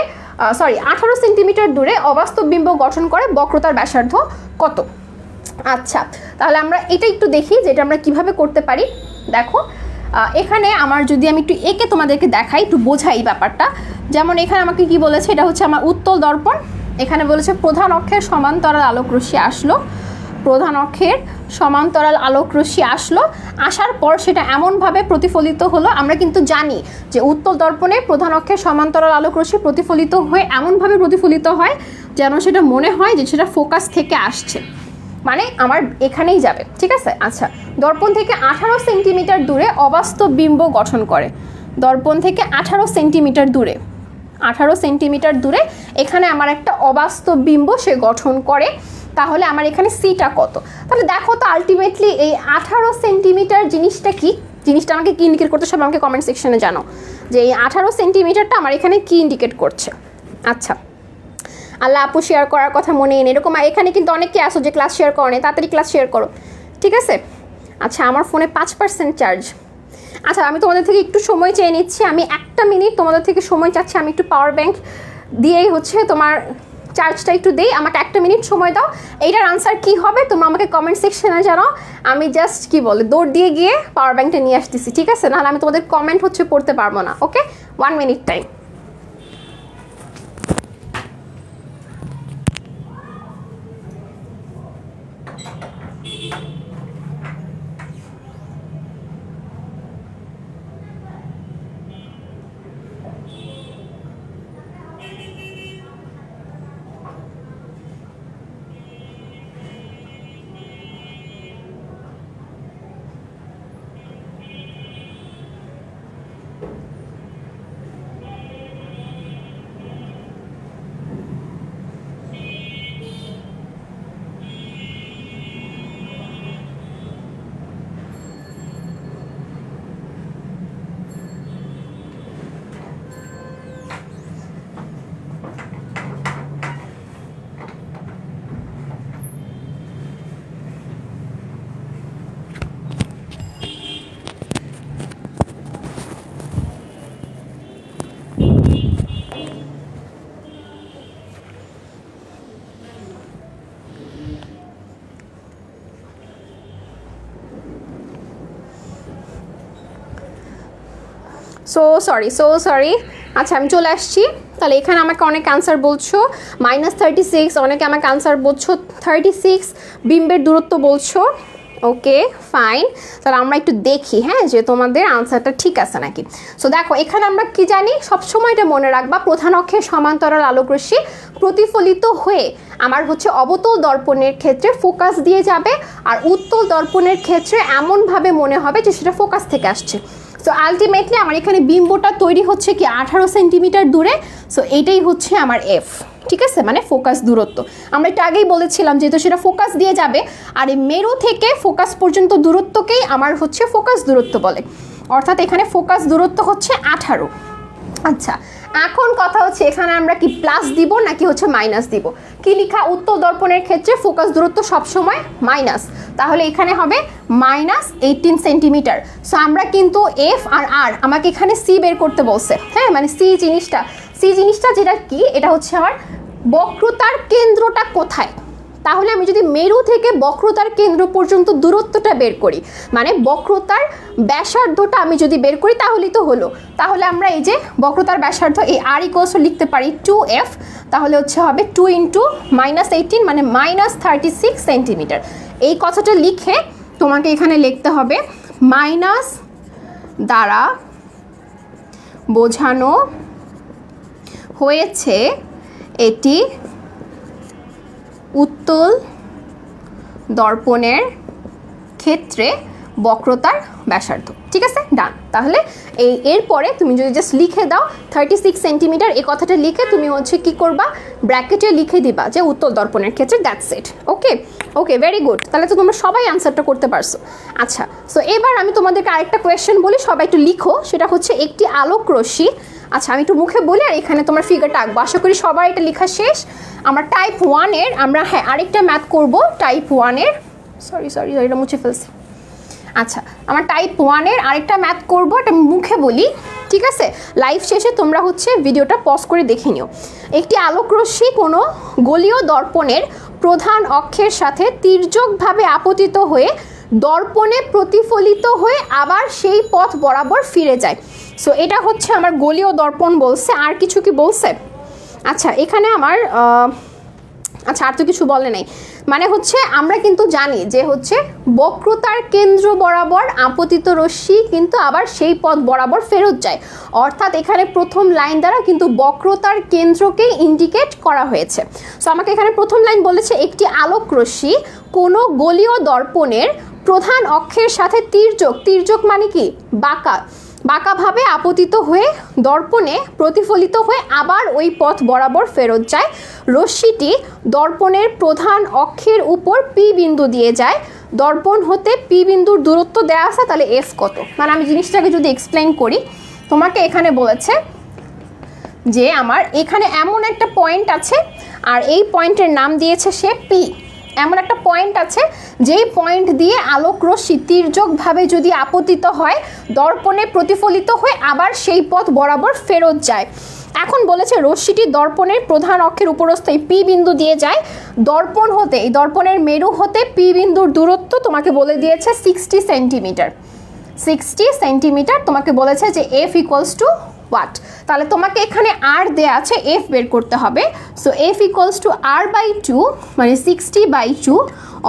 18 সেন্টিমিটার দূরে অবাস্তব বিম্ব গঠন করে, বক্রতার ব্যাসার্ধ কত? আচ্ছা, তাহলে আমরা এটা একটু দেখি যে এটা আমরা কিভাবে করতে পারি। দেখো এখানে আমার যদি আমি একটু এঁকে তোমাদেরকে দেখাই, একটু বোঝাই এই ব্যাপারটা। যেমন এখানে আমাকে কি বলেছে, এটা হচ্ছে আমার উত্তল দর্পণ। এখানে বলেছে প্রধান অক্ষের সমান্তরাল আলোক রশ্মি আসলো, প্রধান অক্ষের সমান্তরাল আলোক রশ্মি আসলো, আসার পর সেটা এমনভাবে প্রতিফলিত হলো। আমরা কিন্তু জানি যে উত্তল দর্পণে প্রধান অক্ষের সমান্তরাল আলোক রশ্মি প্রতিফলিত হয়ে এমনভাবে প্রতিফলিত হয় যেন সেটা মনে হয় যে সেটা ফোকাস থেকে আসছে, মানে আমার এখানেই যাবে, ঠিক আছে? আচ্ছা, দর্পণ থেকে 18 সেন্টিমিটার দূরে অবাস্তব বিম্ব গঠন করে। দর্পণ থেকে 18 সেন্টিমিটার দূরে, 18 সেন্টিমিটার দূরে এখানে আমার একটা অবাস্তব বিম্ব সে গঠন করে। তাহলে আমার এখানে সিটা কত? তাহলে দেখো তো আলটিমেটলি এই 18 সেন্টিমিটার জিনিসটা কি, জিনিসটা আমাকে কি ইন্ডিকেট করতে, সব আমাকে কমেন্ট সেকশনে জানো যে এই 18 সেন্টিমিটারটা আমার এখানে কি ইন্ডিকেট করছে। আচ্ছা, আল্লাহ আপু শেয়ার করার কথা মনে নেই, এরকম এখানে কিন্তু অনেকে আসো যে ক্লাস শেয়ার করো না, তাড়াতাড়ি ক্লাস শেয়ার করো, ঠিক আছে? আচ্ছা, আমার ফোনে 5% চার্জ। আচ্ছা, আমি তোমাদের থেকে একটু সময় চেয়ে নিচ্ছি, আমি 1 মিনিট তোমাদের থেকে সময় চাচ্ছি। আমি একটু পাওয়ার ব্যাংক দিয়েই হচ্ছে তোমার চার্জটা একটু দেই, আমাকে 1 মিনিট সময় দাও। এইটার আনসার কি হবে তোমরা আমাকে কমেন্ট সেকশনে জানাও। আমি জাস্ট কি বলে দৌড় দিয়ে গিয়ে পাওয়ার ব্যাংকটা নিয়ে আসতেছি, ঠিক আছে? নাহলে আমি তোমাদের কমেন্ট হচ্ছে পড়তে পারবো না। ওকে, 1 মিনিট টাইম। So sorry. আচ্ছা, আমি চলে আসছি। তাহলে এখানে আমাকে অনেক আনসার বলছো -36, অনেকে আমাকে আনসার বলছো 36, বিম্বের দূরত্ব বলছো ওকে ফাইন, তাহলে আমরা একটু দেখি হ্যাঁ যে তোমাদের আনসারটা ঠিক আছে নাকি। সো দেখো এখানে আমরা কি জানি, সবসময় এটা মনে রাখবা, প্রধান অক্ষের সমান্তরাল আলোকরশ্মি প্রতিফলিত হয়ে আমার হচ্ছে অবতল দর্পণের ক্ষেত্রে ফোকাস দিয়ে যাবে, আর উত্তল দর্পণের ক্ষেত্রে এমনভাবে মনে হবে যে সেটা ফোকাস থেকে আসছে। সো আলটিমেটলি আমার এখানে বিম্বটা তৈরি হচ্ছে কি 18 সেন্টিমিটার দূরে। সো এইটাই হচ্ছে আমার এফ, ঠিক আছে, মানে ফোকাস দূরত্ব। আমরা একটু আগেই বলেছিলাম যেহেতু সেটা ফোকাস দিয়ে যাবে, আর এই মেরু থেকে ফোকাস পর্যন্ত দূরত্বকেই আমার হচ্ছে ফোকাস দূরত্ব বলে, অর্থাৎ এখানে ফোকাস দূরত্ব হচ্ছে 18। আচ্ছা, এখন কথা হচ্ছে এখানে আমরা কি প্লাস দিব নাকি হচ্ছে মাইনাস দিব। কি লিখা, উত্তল দর্পণের ক্ষেত্রে ফোকাস দূরত্ব সবসময় মাইনাস, তাহলে এখানে হবে -18 সেন্টিমিটার। সো আমরা কিন্তু এফ আর আর, আমাকে এখানে সি বের করতে বলছে, হ্যাঁ, মানে সি জিনিসটা যেটা কি, এটা হচ্ছে আমার বক্রতার কেন্দ্রটা কোথায়। তাহলে আমি যদি মেরু থেকে বক্রতার কেন্দ্র পর্যন্ত দূরত্বটা বের করি, মানে বক্রতার ব্যাসার্ধটা আমি যদি বের করি তাহলেই তো হলো। তাহলে আমরা এই যে বক্রতার ব্যাসার্ধ এই আর ইকুয়ালস লিখতে পারি 2f, তাহলে হচ্ছে হবে 2 × -18 মানে -36 সেন্টিমিটার। এই কথাটা লিখে তোমাকে এখানে লিখতে হবে মাইনাস দ্বারা বোঝানো হয়েছে এটি উত্তল দর্পণের ক্ষেত্রে বক্রতার ব্যাসার্ধ, ঠিক আছে, ডান। তাহলে এরপরে তুমি যদি জাস্ট লিখে দাও 36 সেন্টিমিটার, এই কথাটা লিখে তুমি হচ্ছে কি করবা, ব্র্যাকেটে লিখে দিবা যে উত্তল দর্পণের ক্ষেত্রে, that's it. Okay okay, very good, তাহলে তো তোমরা সবাই আনসারটা করতে পারছো। আচ্ছা, সো এবার আমি তোমাদেরকে আরেকটা কোয়েশ্চেন বলি, সবাই একটু লিখো। সেটা হচ্ছে একটি আলোক রশ্মি, আচ্ছা আমি একটু মুখে বলি আর এখানে তোমার ফিগারটা আঁকবো, আশা করি সবাই এটা লেখা শেষ। আমরা টাইপ 1-এর আমরা হ্যাঁ আরেকটা ম্যাথ করব, টাইপ 1-এর, সরি এটা মুছে ফেলছি। আচ্ছা, আমার টাইপ 1-এর আরেকটা ম্যাথ করব, এটা মুখে বলি, ঠিক আছে। লাইভ শেষে তোমরা হচ্ছে ভিডিওটা পজ করে দেখে নিও। একটি আলোক রশ্মি কোনো গোলীয় দর্পণের প্রধান অক্ষের সাথে তির্যকভাবে আপতিত হয়ে দর্পণে প্রতিফলিত হয়ে আবার সেই পথ বরাবর ফিরে যায়। সো এটা হচ্ছে আমার গোলীয় দর্পণ বলছে, আর কিছু কি বলছে? আচ্ছা এখানে আমার আচ্ছা আর তো কিছু বলে নাই, মানে হচ্ছে আমরা কিন্তু জানি যে হচ্ছে বক্রতার কেন্দ্র বরাবর আপতিত রশ্মি কিন্তু আবার সেই পথ বরাবর ফেরত যায়, অর্থাৎ এখানে প্রথম লাইন দ্বারা কিন্তু বক্রতার কেন্দ্রকেই ইন্ডিকেট করা হয়েছে। সো আমাকে এখানে প্রথম লাইন বলেছে একটি আলোক রশ্মি কোনো গোলীয় দর্পণের প্রধান অক্ষের সাথে তির্যক মানে কি বাঁকাভাবে আপতিত হয়ে দর্পণে প্রতিফলিত হয়ে আবার ওই পথ বরাবর ফেরত যায়। রশ্মিটি দর্পণের প্রধান অক্ষের উপর পি বিন্দু দিয়ে যায়। দর্পণ হতে পি বিন্দুর দূরত্ব দেওয়া আছে, তাহলে এফ কত, মানে আমি জিনিসটাকে যদি এক্সপ্লেন করি, তোমাকে এখানে বলেছে যে আমার এখানে এমন একটা পয়েন্ট আছে আর এই পয়েন্টের নাম দিয়েছে সে পি। এমন একটা পয়েন্ট আছে যেই পয়েন্ট দিয়ে আলোক রশ্মি তির্যকভাবে যদি আপতিত হয় দর্পণে প্রতিফলিত হয়ে আবার সেই পথ বরাবর ফেরত যায়। এখন বলেছে রশ্মিটি দর্পণের প্রধান অক্ষের উপরস্থ এই পি বিন্দু দিয়ে যায়। দর্পণ হতে এই দর্পণের মেরু হতে পি বিন্দুর দূরত্ব তোমাকে বলে দিয়েছে 60 সেন্টিমিটার। 60 সেন্টিমিটার তোমাকে বলেছে যে এফ ইকুয়ালস টু হোয়াট, তাহলে তোমাকে এখানে আর দেয়া আছে, এফ বের করতে হবে। So F equals two r/2 মানে 60/2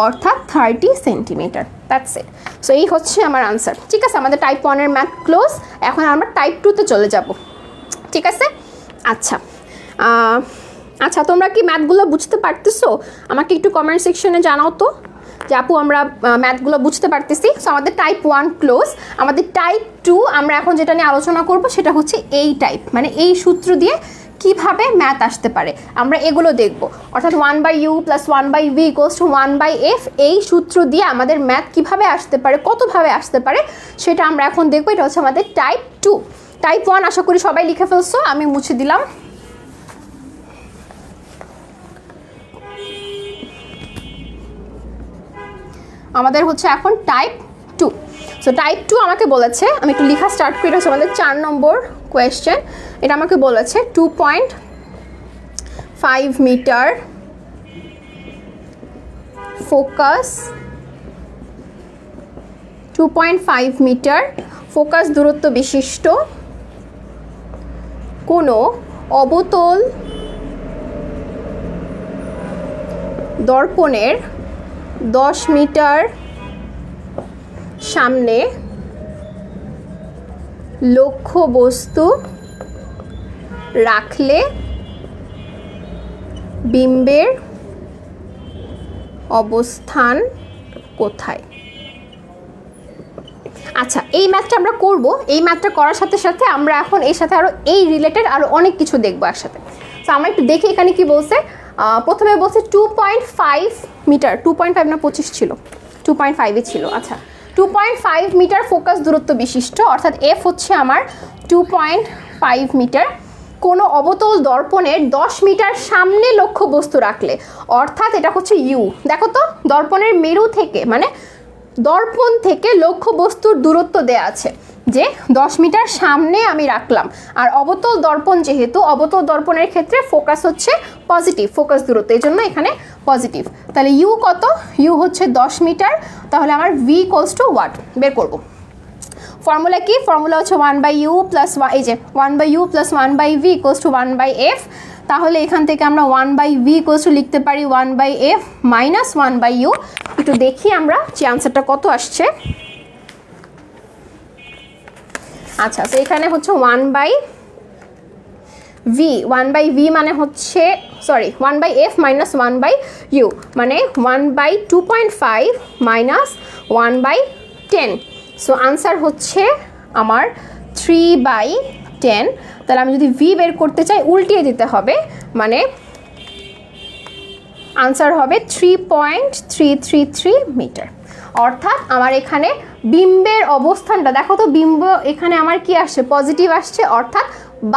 অর্থাৎ 30 সেন্টিমিটার, দ্যাটস ইট। সো এই হচ্ছে আমার আনসার, ঠিক আছে। আমাদের টাইপ 1-এর ম্যাথ ক্লোজ, এখন আমরা টাইপ 2-তে চলে যাব, ঠিক আছে। আচ্ছা আচ্ছা তোমরা কি ম্যাথগুলো বুঝতে পারতেছো? আমাকে একটু কমেন্ট সেকশনে জানাও তো যে আপু আমরা ম্যাথগুলো বুঝতে পারতেছি। সো আমাদের টাইপ 1 ক্লোজ। আমাদের টাইপ 2 আমরা এখন যেটা নিয়ে আলোচনা করব সেটা হচ্ছে এই টাইপ, মানে এই সূত্র দিয়ে কিভাবে ম্যাথ আসতে পারে আমরা এগুলো দেখব, অর্থাৎ 1/u + 1/v = 1/f। এই সূত্র দিয়ে আমাদের ম্যাথ কিভাবে আসতে পারে, কতভাবে আসতে পারে সেটা আমরা এখন দেখব। এটা হচ্ছে আমাদের টাইপ 2। টাইপ 1 আশা করি সবাই লিখে ফেলছো, আমি মুছে দিলাম। আমাদের হচ্ছে এখন টাইপ 2। সো টাইপ 2 আমাকে বলেছে, আমি একটু লেখা স্টার্ট করি, হচ্ছে আমাদের 4 নম্বর কোয়েশ্চেন। এটা আমাকে বলেছে 2.5 মিটার ফোকাস 2.5 মিটার ফোকাস দূরত্ব বিশিষ্ট কোনো অবতল দর্পণের 10 মিটার সামনে লক্ষ্য বস্তু রাখলে বিম্বের অবস্থান কোথায়? আচ্ছা, এই ম্যাথটা আমরা করব। এই ম্যাথটা করার সাথে সাথে আমরা এখন এর সাথে আরও এই রিলেটেড আরও অনেক কিছু দেখবো একসাথে। তো আমরা একটু দেখি এখানে কি বলছে। প্রথমে বলছে 2.5 মিটার, 2.5 না 25 ছিল, 2.5ই ছিল। আচ্ছা, 2.5 মিটার ফোকাস দূরত্ব বিশিষ্ট, অর্থাৎ এফ হচ্ছে আমার 2.5 মিটার। কোনো অবতল দর্পণের 10 মিটার সামনে লক্ষ্য বস্তু রাখলে, অর্থাৎ এটা হচ্ছে ইউ। দেখো তো, দর্পণের মেরু থেকে মানে দর্পণ থেকে লক্ষ্য বস্তুর দূরত্ব দেয়া আছে যে 10 মিটার সামনে আমি রাখলাম। আর অবতল দর্পণ, যেহেতু অবতল দর্পণের ক্ষেত্রে ফোকাস হচ্ছে পজিটিভ, ফোকাস দূরত্ব, এই জন্য এখানে পজিটিভ। তাহলে ইউ কত? ইউ হচ্ছে 10 মিটার। তাহলে আমার ভি ইকুয়ালস টু ওয়াট বের করব। ফর্মুলা কি? ফর্মুলা হচ্ছে 1/u প্লাস এই যে 1/u plus 1/v equals to 1/f। তাহলে এখান থেকে আমরা 1/v ইকুয়ালস টু লিখতে পারি 1/f মাইনাস 1/u। একটু দেখি আমরা যে আনসারটা কত আসছে। আচ্ছা, তো এখানে হচ্ছে 1/v মানে হচ্ছে সরি 1/f মাইনাস 1/u মানে 1/2.5 মাইনাস 1/10। সো আনসার হচ্ছে আমার 3/10। তাহলে আমি যদি ভি বের করতে চাই উল্টিয়ে দিতে হবে, মানে আনসার হবে 3.333 মিটার। অর্থাৎ আমার এখানে বিম্বের অবস্থানটা দেখো তো, বিম্ব এখানে আমার কি আসছে? পজিটিভ আসছে, অর্থাৎ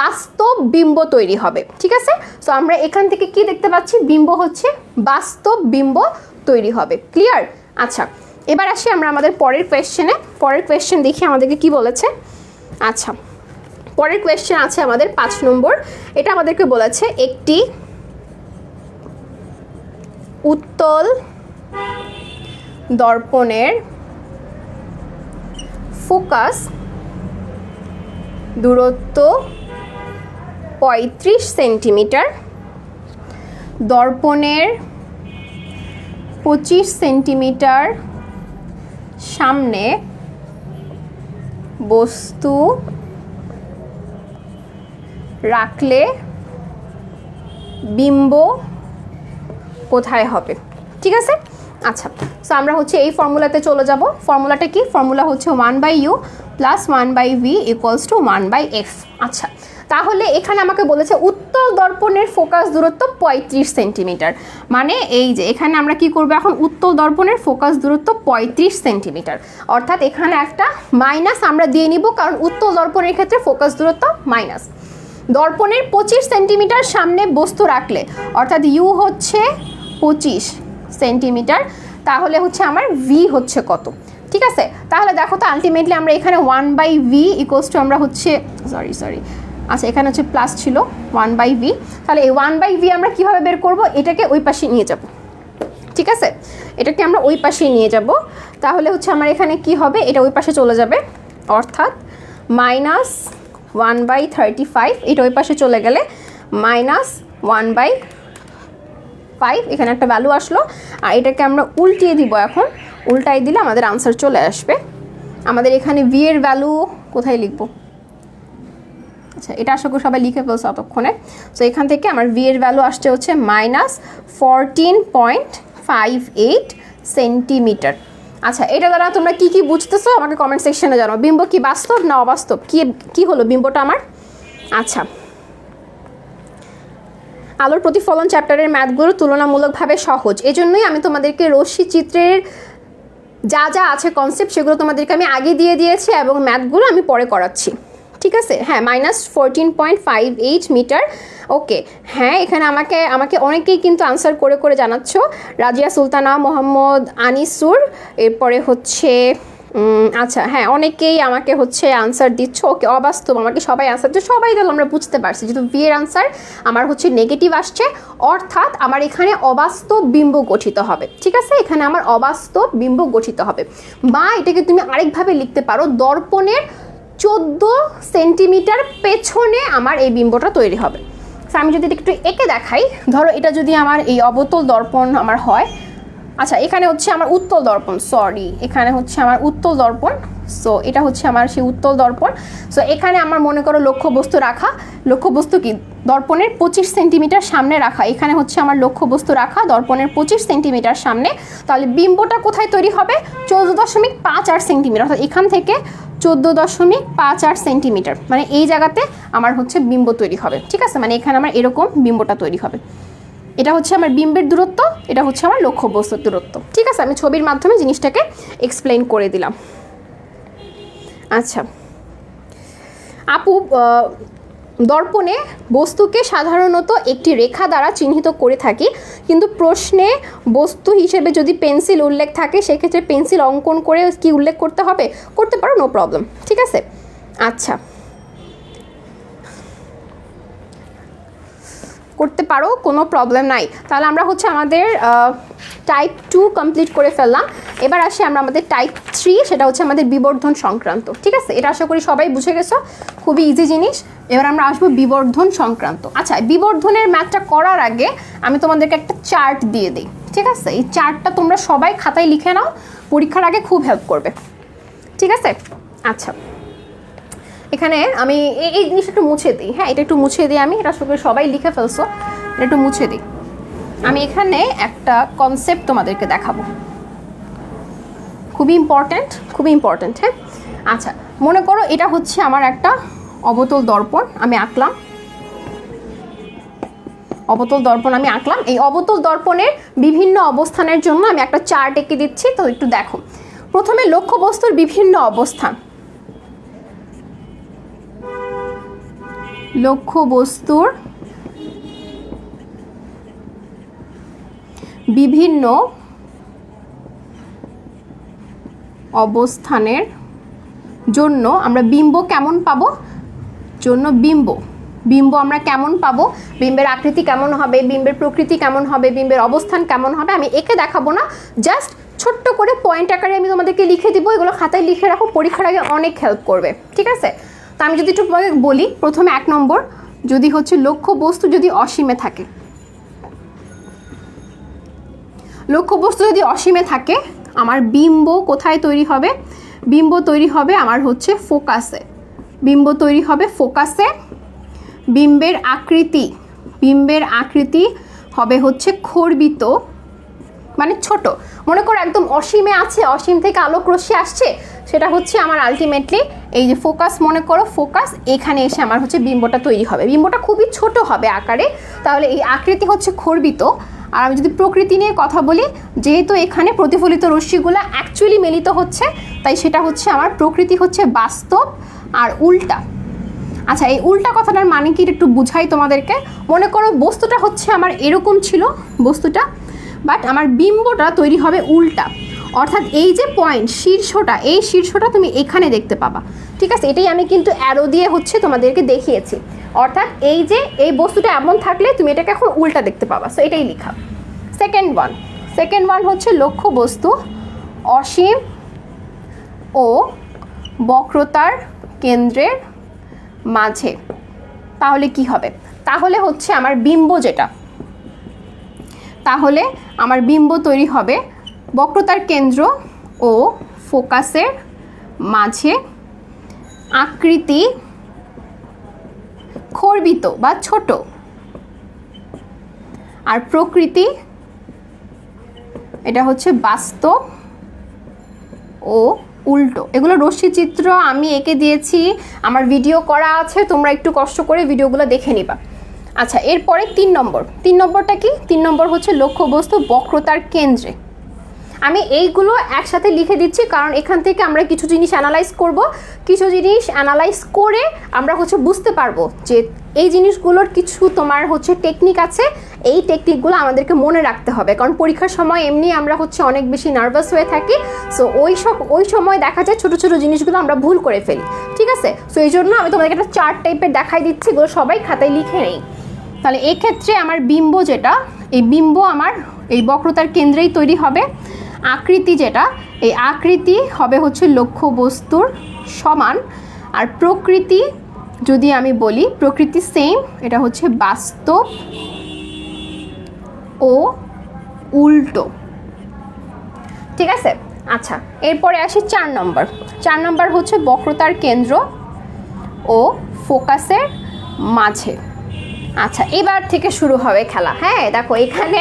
বাস্তব বিম্ব তৈরি হবে। ঠিক আছে, সো আমরা এখান থেকে কি দেখতে পাচ্ছি? বিম্ব হচ্ছে বাস্তব বিম্ব তৈরি হবে। ক্লিয়ার? আচ্ছা, এবার আসি আমরা আমাদের পরের কোয়েশ্চেনে। পরের কোয়েশ্চেন দেখি আমাদেরকে কি বলেছে। আচ্ছা, পরের কোয়েশ্চেন আছে আমাদের 5 নম্বর। এটা আমাদেরকে বলেছে একটি উত্তল দর্পণের ফোকাস দূরত্ব 35 সেন্টিমিটার, দর্পণের 25 সেন্টিমিটার সামনে বস্তু রাখলে বিম্ব কোথায় হবে? ঠিক আছে, আচ্ছা, সো আমরা হচ্ছে এই ফর্মুলাতে চলে যাব। ফর্মুলাটা কি? ফর্মুলা হচ্ছে 1/u plus 1/v equals to 1/f। আচ্ছা, তাহলে এখানে আমাকে বলেছে উত্তল দর্পণের ফোকাস দূরত্ব 35 সেন্টিমিটার, মানে এই যে এখানে আমরা কি করব এখন? উত্তল দর্পণের ফোকাস দূরত্ব 35 সেন্টিমিটার, অর্থাৎ এখানে একটা মাইনাস আমরা দিয়ে নিব, কারণ উত্তল দর্পণের ক্ষেত্রে ফোকাস দূরত্ব মাইনাস। দর্পণের 25 সেন্টিমিটার সামনে বস্তু রাখলে, অর্থাৎ ইউ হচ্ছে 25 সেন্টিমিটার, তাহলে হচ্ছে আমার ভি হচ্ছে কত? ঠিক আছে, তাহলে দেখো তো আলটিমেটলি আমরা এখানে 1/v ইকুয়ালস টু আমরা হচ্ছে সরি আচ্ছা এখানে হচ্ছে প্লাস ছিল 1/v। তাহলে এই 1/v আমরা কিভাবে বের করব? এটাকে ওই পাশে নিয়ে যাব। ঠিক আছে, এটাকে আমরা ওই পাশে নিয়ে যাব। তাহলে হচ্ছে আমার এখানে কি হবে? এটা ওই পাশে চলে যাবে, অর্থাৎ মাইনাস 1/35। এটা ওই পাশে চলে গেলে মাইনাস 1/5, এখানে একটা ভ্যালু আসলো। আর এটাকে আমরা উল্টিয়ে দিব। এখন উল্টাই দিলে আমাদের আনসার চলে আসবে। আমাদের এখানে ভি এর ভ্যালু কোথায় লিখব? আচ্ছা, এটা আশা করি সবাই লিখে ফেলছে ততক্ষণে। সো এখান থেকে আমার ভি এর ভ্যালু আসছে হচ্ছে মাইনাস 14.58 সেন্টিমিটার। আচ্ছা, এটা দ্বারা তোমরা কি কি বুঝতেছো আমাকে কমেন্ট সেকশনে জানাও। বিম্ব কি বাস্তব না অবাস্তব? কি হলো বিম্বটা আমার? আচ্ছা, আলোর প্রতিফলন চ্যাপ্টারের ম্যাথগুলো তুলনামূলকভাবে সহজ, এজন্যই আমি তোমাদেরকে রশ্মি চিত্রের যা যা আছে কনসেপ্ট সেগুলো তোমাদেরকে আমি আগে দিয়ে দিয়েছি এবং ম্যাথগুলো আমি পরে করাচ্ছি। ঠিক আছে, হ্যাঁ, মাইনাস 14.58 মিটার। ওকে, হ্যাঁ, এখানে আমাকে অনেকেই কিন্তু আনসার করে করে জানাচ্ছ। রাজিয়া সুলতানা, মোহাম্মদ আনিসুর, এরপরে হচ্ছে আচ্ছা, হ্যাঁ, অনেকেই আমাকে হচ্ছে আনসার দিচ্ছ। ওকে, অবাস্তব, আমাকে সবাই আনসার দিচ্ছে, সবাই তাহলে আমরা বুঝতে পারছি যেহেতু ভি এর আনসার আমার হচ্ছে নেগেটিভ আসছে, অর্থাৎ আমার এখানে অবাস্তব বিম্ব গঠিত হবে। ঠিক আছে, এখানে আমার অবাস্তব বিম্ব গঠিত হবে। বা এটাকে তুমি আরেকভাবে লিখতে পারো, দর্পণের 14 সেন্টিমিটার পেছনে আমার এই বিম্বটা তৈরি হবে। আমি যদি একটু এঁকে দেখাই, ধরো এটা যদি আমার এই অবতল দর্পণ আমার হয়, আচ্ছা এখানে হচ্ছে আমার উত্তল দর্পণ, সরি এখানে হচ্ছে আমার উত্তল দর্পণ। সো এটা হচ্ছে আমার সেই উত্তল দর্পণ। সো এখানে আমার মনে করো লক্ষ্যবস্তু রাখা, লক্ষ্যবস্তু কি দর্পণের 25 সেন্টিমিটার সামনে রাখা, এখানে হচ্ছে আমার লক্ষ্যবস্তু রাখা দর্পণের 25 সেন্টিমিটার সামনে। তাহলে বিম্বটা কোথায় তৈরি হবে? 14.58 সেন্টিমিটার, অর্থাৎ এখান থেকে 14.58 সেন্টিমিটার, মানে এই জায়গাতে আমার হচ্ছে বিম্ব তৈরি হবে। ঠিক আছে, মানে এখানে আমার এরকম বিম্বটা তৈরি হবে। এটা হচ্ছে আমার বিম্বের দূরত্ব, এটা হচ্ছে আমার লক্ষ্যবস্তুর দূরত্ব। ঠিক আছে, আমি ছবির মাধ্যমে জিনিসটাকে এক্সপ্লেইন করে দিলাম। আচ্ছা আপু, দর্পণে বস্তুকে সাধারণত একটি রেখা দ্বারা চিহ্নিত করে থাকি, কিন্তু প্রশ্নে বস্তু হিসেবে যদি পেন্সিল উল্লেখ থাকে সেক্ষেত্রে পেন্সিল অঙ্কন করে কি উল্লেখ করতে হবে? করতে পারো, নো প্রবলেম। ঠিক আছে, আচ্ছা করতে পারো, কোনো প্রবলেম নাই। তাহলে আমরা হচ্ছে আমাদের টাইপ 2 কমপ্লিট করে ফেললাম। এবার আসি আমরা আমাদের টাইপ 3, সেটা হচ্ছে আমাদের বিবর্ধন সংক্রান্ত। ঠিক আছে, এটা আশা করি সবাই বুঝে গেছো, খুবই ইজি জিনিস। এবার আমরা আসবো বিবর্ধন সংক্রান্ত। আচ্ছা, বিবর্ধনের ম্যাথটা করার আগে আমি তোমাদেরকে একটা চার্ট দিয়ে দিই। ঠিক আছে, এই চার্টটা তোমরা সবাই খাতায় লিখে নাও, পরীক্ষার আগে খুব হেল্প করবে। ঠিক আছে, আচ্ছা এখানে আমি এই জিনিসটা একটু মুছে দিই। হ্যাঁ, এটা একটু মুছে দিই আমি, এটা সবাই লিখে ফেলছো, এটা একটু মুছে দিই। আমি এখানে একটা কনসেপ্ট তোমাদেরকে দেখাবো, খুবই ইম্পর্ট্যান্ট, খুবই ইম্পর্ট্যান্ট। হ্যাঁ, আচ্ছা মনে করো এটা হচ্ছে আমার একটা অবতল দর্পণ, আমি আঁকলাম অবতল দর্পণ, আমি আঁকলাম। এই অবতল দর্পণের বিভিন্ন অবস্থানের জন্য আমি একটা চার্ট এঁকে দিচ্ছি, তো একটু দেখো। প্রথমে লক্ষ্যবস্তুর বিভিন্ন অবস্থান, লক্ষ্যবস্তুর বিভিন্ন অবস্থানের জন্য আমরা বিম্ব কেমন পাবো? জন্য বিম্ব আমরা কেমন পাবো, বিম্বের আকৃতি কেমন হবে, বিম্বের প্রকৃতি কেমন হবে, বিম্বের অবস্থান কেমন হবে, আমি একে দেখাবো না, জাস্ট ছোট্ট করে পয়েন্ট আকারে আমি তোমাদেরকে লিখে দিব। এগুলো খাতায় লিখে রাখো, পরীক্ষার আগে অনেক হেল্প করবে। ঠিক আছে, তো আমি যদি একটু বলি, প্রথমে 1 নম্বর, যদি হচ্ছে লক্ষ্যবস্তু যদি অসীমে থাকে, লক্ষ্যবস্তু যদি অসীমে থাকে আমার বিম্ব কোথায় তৈরি হবে? বিম্ব তৈরি হবে আমার হচ্ছে ফোকাসে, বিম্ব তৈরি হবে ফোকাসে। বিম্বের আকৃতি হবে হচ্ছে খর্বিত, মানে ছোট। মনে করো একদম অসীমে আছে, অসীম থেকে আলোক রশ্মি আসছে, সেটা হচ্ছে আমার আলটিমেটলি এই যে ফোকাস, মনে করো ফোকাস, এখানে এসে আমার হচ্ছে বিম্বটা তৈরি হবে। বিম্বটা খুবই ছোট হবে আকারে, তাহলে এই আকৃতি হচ্ছে খর্বিত। আর আমি যদি প্রকৃতি নিয়ে কথা বলি, যেহেতু এখানে প্রতিফলিত রশ্মিগুলো অ্যাকচুয়ালি মিলিত হচ্ছে, তাই সেটা হচ্ছে আমার প্রকৃতি হচ্ছে বাস্তব আর উল্টা। আচ্ছা, এই উল্টা কথাটার মানে কি একটু বুঝাই তোমাদেরকে। মনে করো বস্তুটা হচ্ছে আমার এরকম ছিল বস্তুটা, বাট আমার বিম্বটা তৈরি হবে উল্টা, অর্থাৎ এই যে পয়েন্ট শীর্ষটা, এই শীর্ষটা তুমি এখানে দেখতে পাবা। ঠিক আছে, এটাই আমি কিন্তু অ্যারো দিয়ে হচ্ছে তোমাদেরকে দেখিয়েছি, অর্থাৎ এই যে এই বস্তুটা এমন থাকলে তুমি এটাকে এখন উল্টা দেখতে পাবা। সো এটাই লেখা। সেকেন্ড ওয়ান হচ্ছে লক্ষ্যবস্তু অসীম ও বক্রতার কেন্দ্রের মাঝে, তাহলে কি হবে? তাহলে হচ্ছে আমার বিম্ব যেটা, তাহলে আমার বিম্ব তৈরি হবে বক্রতার কেন্দ্র ও ফোকাসের মাঝে, আকৃতি খর্বিত বা ছোট, আর প্রকৃতি এটা হচ্ছে বাস্তব ও উল্টো। এগুলো রশ্মিচিত্র আমি এঁকে দিয়েছি, আমার ভিডিও করা আছে, তোমরা একটু কষ্ট করে ভিডিওগুলো দেখে নিবা। আচ্ছা, এরপরে 3 নম্বরটা কি? 3 নম্বর হচ্ছে লক্ষ্যবস্তু বক্রতার কেন্দ্রে। আমি এইগুলো একসাথে লিখে দিচ্ছি, কারণ এখান থেকে আমরা কিছু জিনিস অ্যানালাইজ করব, কিছু জিনিস অ্যানালাইজ করে আমরা হচ্ছে বুঝতে পারবো যে এই জিনিসগুলোর কিছু তোমার হচ্ছে টেকনিক আছে, এই টেকনিকগুলো আমাদেরকে মনে রাখতে হবে, কারণ পরীক্ষার সময় এমনি আমরা হচ্ছে অনেক বেশি নার্ভাস হয়ে থাকি। সো ওই সময় দেখা যায় ছোটো ছোটো জিনিসগুলো আমরা ভুল করে ফেলি। ঠিক আছে, সো এই জন্য আমি তোমাদেরকে একটা চার্ট টাইপের দেখাই দিচ্ছি, এগুলো সবাই খাতায় লিখে নেই। তাহলে এক্ষেত্রে আমার বিম্ব যেটা, এই বিম্ব আমার এই বক্রতার কেন্দ্রেই তৈরি হবে। আকৃতি যেটা, এই আকৃতি হবে হচ্ছে লক্ষ্যবস্তুর সমান। আর প্রকৃতি যদি আমি বলি, প্রকৃতি সেম, এটা হচ্ছে বাস্তব ও উল্টো। ঠিক আছে। আচ্ছা, এরপরে আসি 4 নম্বর। 4 নম্বর হচ্ছে বক্রতার কেন্দ্র ও ফোকাসের মাঝে। আচ্ছা, এবার থেকে শুরু হবে খেলা। হ্যাঁ দেখো, এখানে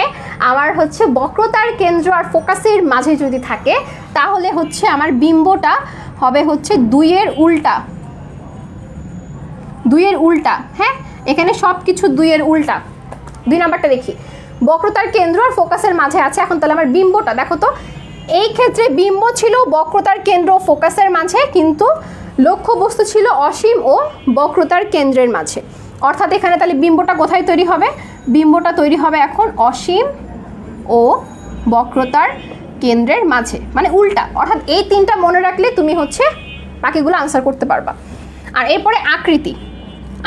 আমার হচ্ছে বক্রতার কেন্দ্র আর ফোকাসের মাঝে যদি থাকে তাহলে হচ্ছে আমার বিম্বটা হবে হচ্ছে 2 এর উল্টা। 2 এর উল্টা, হ্যাঁ এখানে সব কিছু 2 এর উল্টা। 2 নাম্বারটা দেখি, বক্রতার কেন্দ্র আর ফোকাসের মাঝে আছে। এখন তাহলে আমার বিম্বটা দেখো তো, এই ক্ষেত্রে বিম্ব ছিল বক্রতার কেন্দ্র ও ফোকাসের মাঝে, কিন্তু লক্ষ্যবস্তু ছিল অসীম ও বক্রতার কেন্দ্রের মাঝে। অর্থাৎ এখানে তাহলে বিম্বটা কোথায় তৈরি হবে? বিম্বটা তৈরি হবে এখন অসীম ও বক্রতার কেন্দ্রের মাঝে, মানে উল্টা। অর্থাৎ এই 3টা মনে রাখলে তুমি হচ্ছে বাকিগুলো আনসার করতে পারবা। আর এরপরে আকৃতি।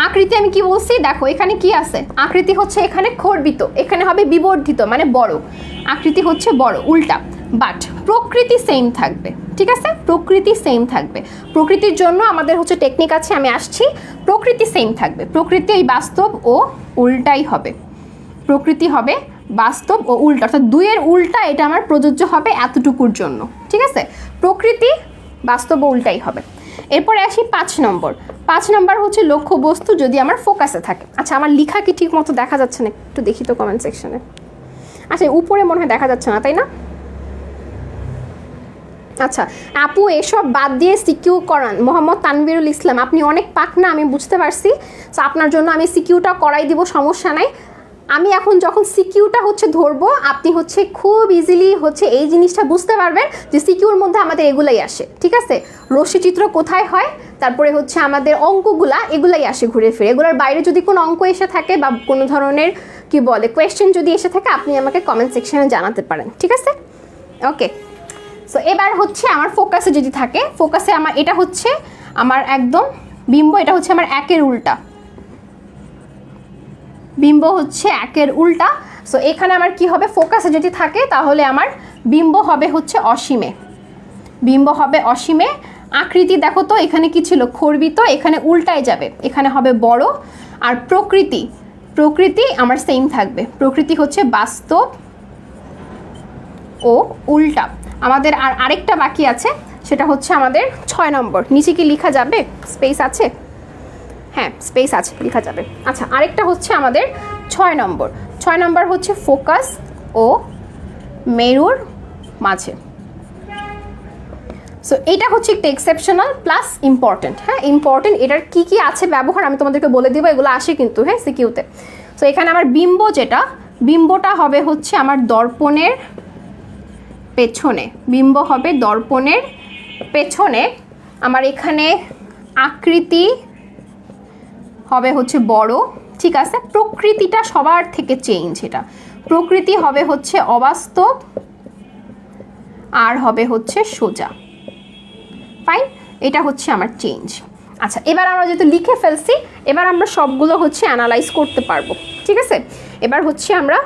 আকৃতি আমি কি বলছি দেখো, এখানে কি আছে? আকৃতি হচ্ছে এখানে খর্বিত, এখানে হবে বিবর্ধিত মানে বড়। আকৃতি হচ্ছে বড়, উল্টা। বাট প্রকৃতি সেম থাকবে, ঠিক আছে? প্রকৃতি সেম থাকবে। প্রকৃতির জন্য আমাদের হচ্ছে টেকনিক আছে, আমি আসছি। প্রকৃতি সেম থাকবে, প্রকৃতি এই বাস্তব ও উল্টাই হবে। প্রকৃতি হবে বাস্তব ও উল্টা, অর্থাৎ 2 এর উল্টা এটা আমার প্রযোজ্য হবে এতটুকুর জন্য, ঠিক আছে? প্রকৃতি বাস্তব ও উল্টাই হবে। এরপরে আসি 5 নম্বর। 5 নম্বর হচ্ছে লক্ষ্যবস্তু যদি আমার ফোকাসে থাকে। আচ্ছা, আমার লেখা কি ঠিক মতো দেখা যাচ্ছে না? একটু দেখি তো কমেন্ট সেকশনে। আচ্ছা, উপরে মনে হয় দেখা যাচ্ছে না, তাই না? আচ্ছা আপু, এসব বাদ দিয়ে সিকিউ করান। মোহাম্মদ তানভীরুল ইসলাম, আপনি অনেক পাকনা, আমি বুঝতে পারছি। সো আপনার জন্য আমি সিকিউটা করাই দিব, সমস্যা নাই। আমি এখন যখন সিকিউটা হচ্ছে ধরবো, আপনি হচ্ছে খুব ইজিলি হচ্ছে এই জিনিসটা বুঝতে পারবেন যে সিকিউর মধ্যে আমাদের এগুলাই আসে, ঠিক আছে? রশ্মিচিত্র কোথায় হয়, তারপরে হচ্ছে আমাদের অঙ্কগুলা এগুলাই আসে ঘুরে ফিরে। এগুলোর বাইরে যদি কোনো অঙ্ক এসে থাকে বা কোনো ধরনের কি বলে কোয়েশ্চেন যদি এসে থাকে, আপনি আমাকে কমেন্ট সেকশনে জানাতে পারেন, ঠিক আছে? ওকে, সো এবার হচ্ছে আমার ফোকাসে যদি থাকে, ফোকাসে আমার এটা হচ্ছে আমার একদম বিম্ব, এটা হচ্ছে আমার 1 এর উল্টা। বিম্ব হচ্ছে 1 এর উল্টা। সো এখানে আমার কি হবে? ফোকাসে যদি থাকে তাহলে আমার বিম্ব হবে হচ্ছে অসীমে। বিম্ব হবে অসীমে। আকৃতি দেখো তো, এখানে কি ছিল? খর্বিত, এখানে উল্টায় যাবে, এখানে হবে বড়। আর প্রকৃতি, প্রকৃতি আমার সেম থাকবে। প্রকৃতি হচ্ছে বাস্তব ও উল্টা। আমাদের আর আরেকটা বাকি আছে, সেটা হচ্ছে আমাদের 6 নম্বর। নিচে কি লেখা যাবে? স্পেস আছে? হ্যাঁ স্পেস আছে, লেখা যাবে। আচ্ছা, আরেকটা হচ্ছে আমাদের 6 নম্বর। 6 নম্বর হচ্ছে ফোকাস ও মেরুর মাঝে। সো এটা হচ্ছে একটা এক্সেপশনাল প্লাস ইম্পর্টেন্ট। হ্যাঁ ইম্পর্টেন্ট, এটার কি কি আছে ব্যবহার আমি তোমাদেরকে বলে দিব, এগুলো আসে কিন্তু হ্যাঁ সিকিউতে। সো এখানে আমার বিম্ব যেটা, বিম্বটা হবে হচ্ছে আমার দর্পণের পেছনে। বিম্ব হবে দর্পণের পেছনে। আমার এখানে আকৃতি হবে হচ্ছে বড়, ঠিক আছে? প্রকৃতিটা সবার থেকে চেঞ্জ, এটা প্রকৃতি হবে হচ্ছে অবাস্তব আর হবে হচ্ছে সোজা। ফাইন, এটা হচ্ছে আমার চেঞ্জ। আচ্ছা, এবার আমরা যেহেতু লিখে ফেলছি, এবার আমরা সবগুলো হচ্ছে অ্যানালাইজ করতে পারবো, ঠিক আছে? এবার হচ্ছে আমরা